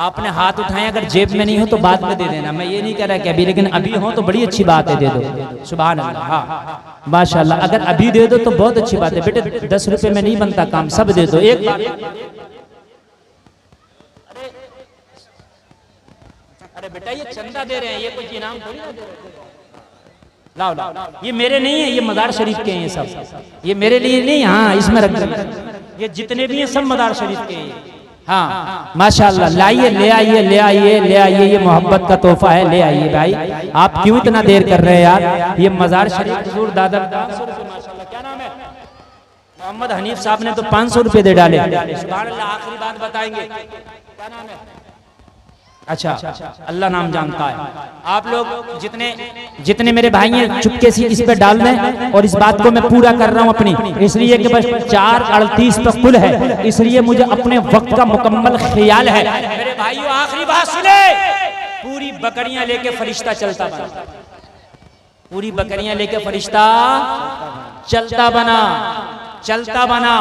आपने हाथ उठाए, अगर जेब में नहीं हो तो बाद में दे देना, मैं ये नहीं कह रहा कि अभी, लेकिन अभी हो तो बड़ी अच्छी बात है, दे दो। सुभान अल्लाह। हाँ माशाअल्लाह, अगर अभी दे दो तो बहुत अच्छी बात है। बेटे 10 रुपए में नहीं बनता काम, सब दे दो एक बार। अरे बेटा ये चंदा दे रहे हैं, ये कुछ इनाम थोड़ी ना दे रहे हैं। लाओ लाओ, ये मेरे नहीं है, ये मदार शरीफ के हैं ये सब, ये मेरे लिए नहीं। हाँ इसमें रख दो, ये जितने भी हैं सब मदार शरीफ के हैं। हाँ माशाअल्लाह, लाइए, ले आइए, ले आइए, ले आइए, ये मोहब्बत का तोहफा है, ले आइए भाई। आप क्यों इतना देर कर रहे हैं यार? ये मजार शरीफ हुजूर दादा, माशाअल्लाह। क्या नाम है? मोहम्मद हनीफ साहब ने तो 500 रुपए दे डाले। सुभान अल्लाह। आखिरी बात बताएंगे, क्या नाम है? अच्छा अल्लाह नाम जानता है। आप लोग जितने मेरे भाई हैं चुपके से इस पे डाल दें, और इस बात को मैं पूरा कर रहा हूं अपनी, इसलिए कि बस 4:38 पे कुल है, इसलिए मुझे अपने वक्त का मुकम्मल ख्याल है। मेरे भाइयों आखिरी बात सुने, पूरी बकरियां लेके फरिश्ता चलता बना, पूरी बकरियां लेके फरिश्ता चलता बना, चलता बना।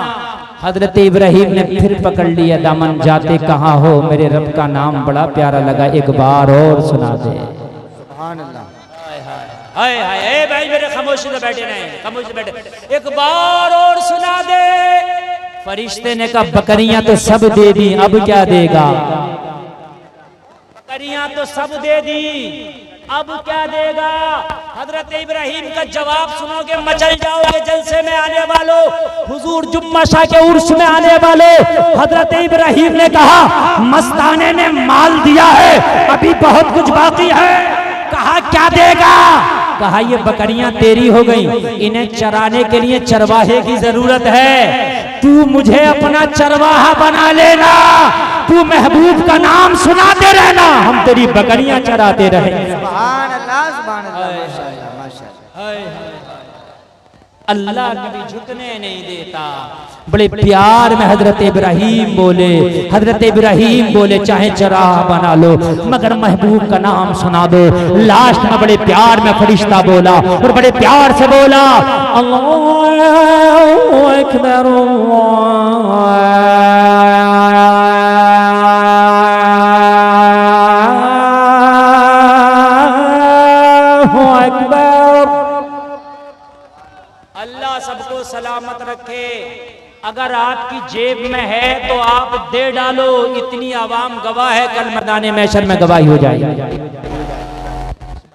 हजरत इब्राहिम ने फिर पकड़ लिया दामन, जाते कहाँ हो, मेरे रब का नाम बड़ा प्यारा लगा, एक बार और सुना दे। सुभान अल्लाह। हाय हाय, ए भाई मेरे खामोशी से बैठे नहीं, खामोशी से बैठे, एक बार और सुना दे। फरिश्ते ने कहा बकरियां तो सब दे दी, अब क्या देगा? बकरियां तो सब दे दी, अब क्या देगा? हजरत इब्राहिम का जवाब सुनोगे मचल जाओगे। जलसे में आने वालों, हुजूर जुम्मा शाह के उर्स में आने वाले, हजरत इब्राहिम ने कहा मस्ताने ने माल दिया है, अभी बहुत कुछ बाकी है। कहा क्या देगा? कहा ये बकरियां तेरी हो गई, इन्हें चराने के लिए चरवाहे की जरूरत है, तू मुझे अपना चरवाहा बना लेना, तू महबूब का नाम सुनाते रहना, हम तेरी बकरियां चराते रहे। सुभान अल्लाह, सुभान अल्लाह, माशाअल्लाह, माशाअल्लाह। अल्लाह कभी झुकने नहीं देता। बड़े प्यार में हजरत इब्राहिम बोले, हजरत इब्राहिम बोले चाहे चराह बना लो मगर महबूब का नाम सुना दो। लास्ट में बड़े प्यार में फरिश्ता बोला और बड़े प्यार से बोला अल्लाहु अकबर, अल्लाह सबको सलामत रखे। अगर आपकी जेब में है तो आप दे डालो, इतनी आवाम गवाह है, कल मैदान महशर में गवाही हो जाएगी।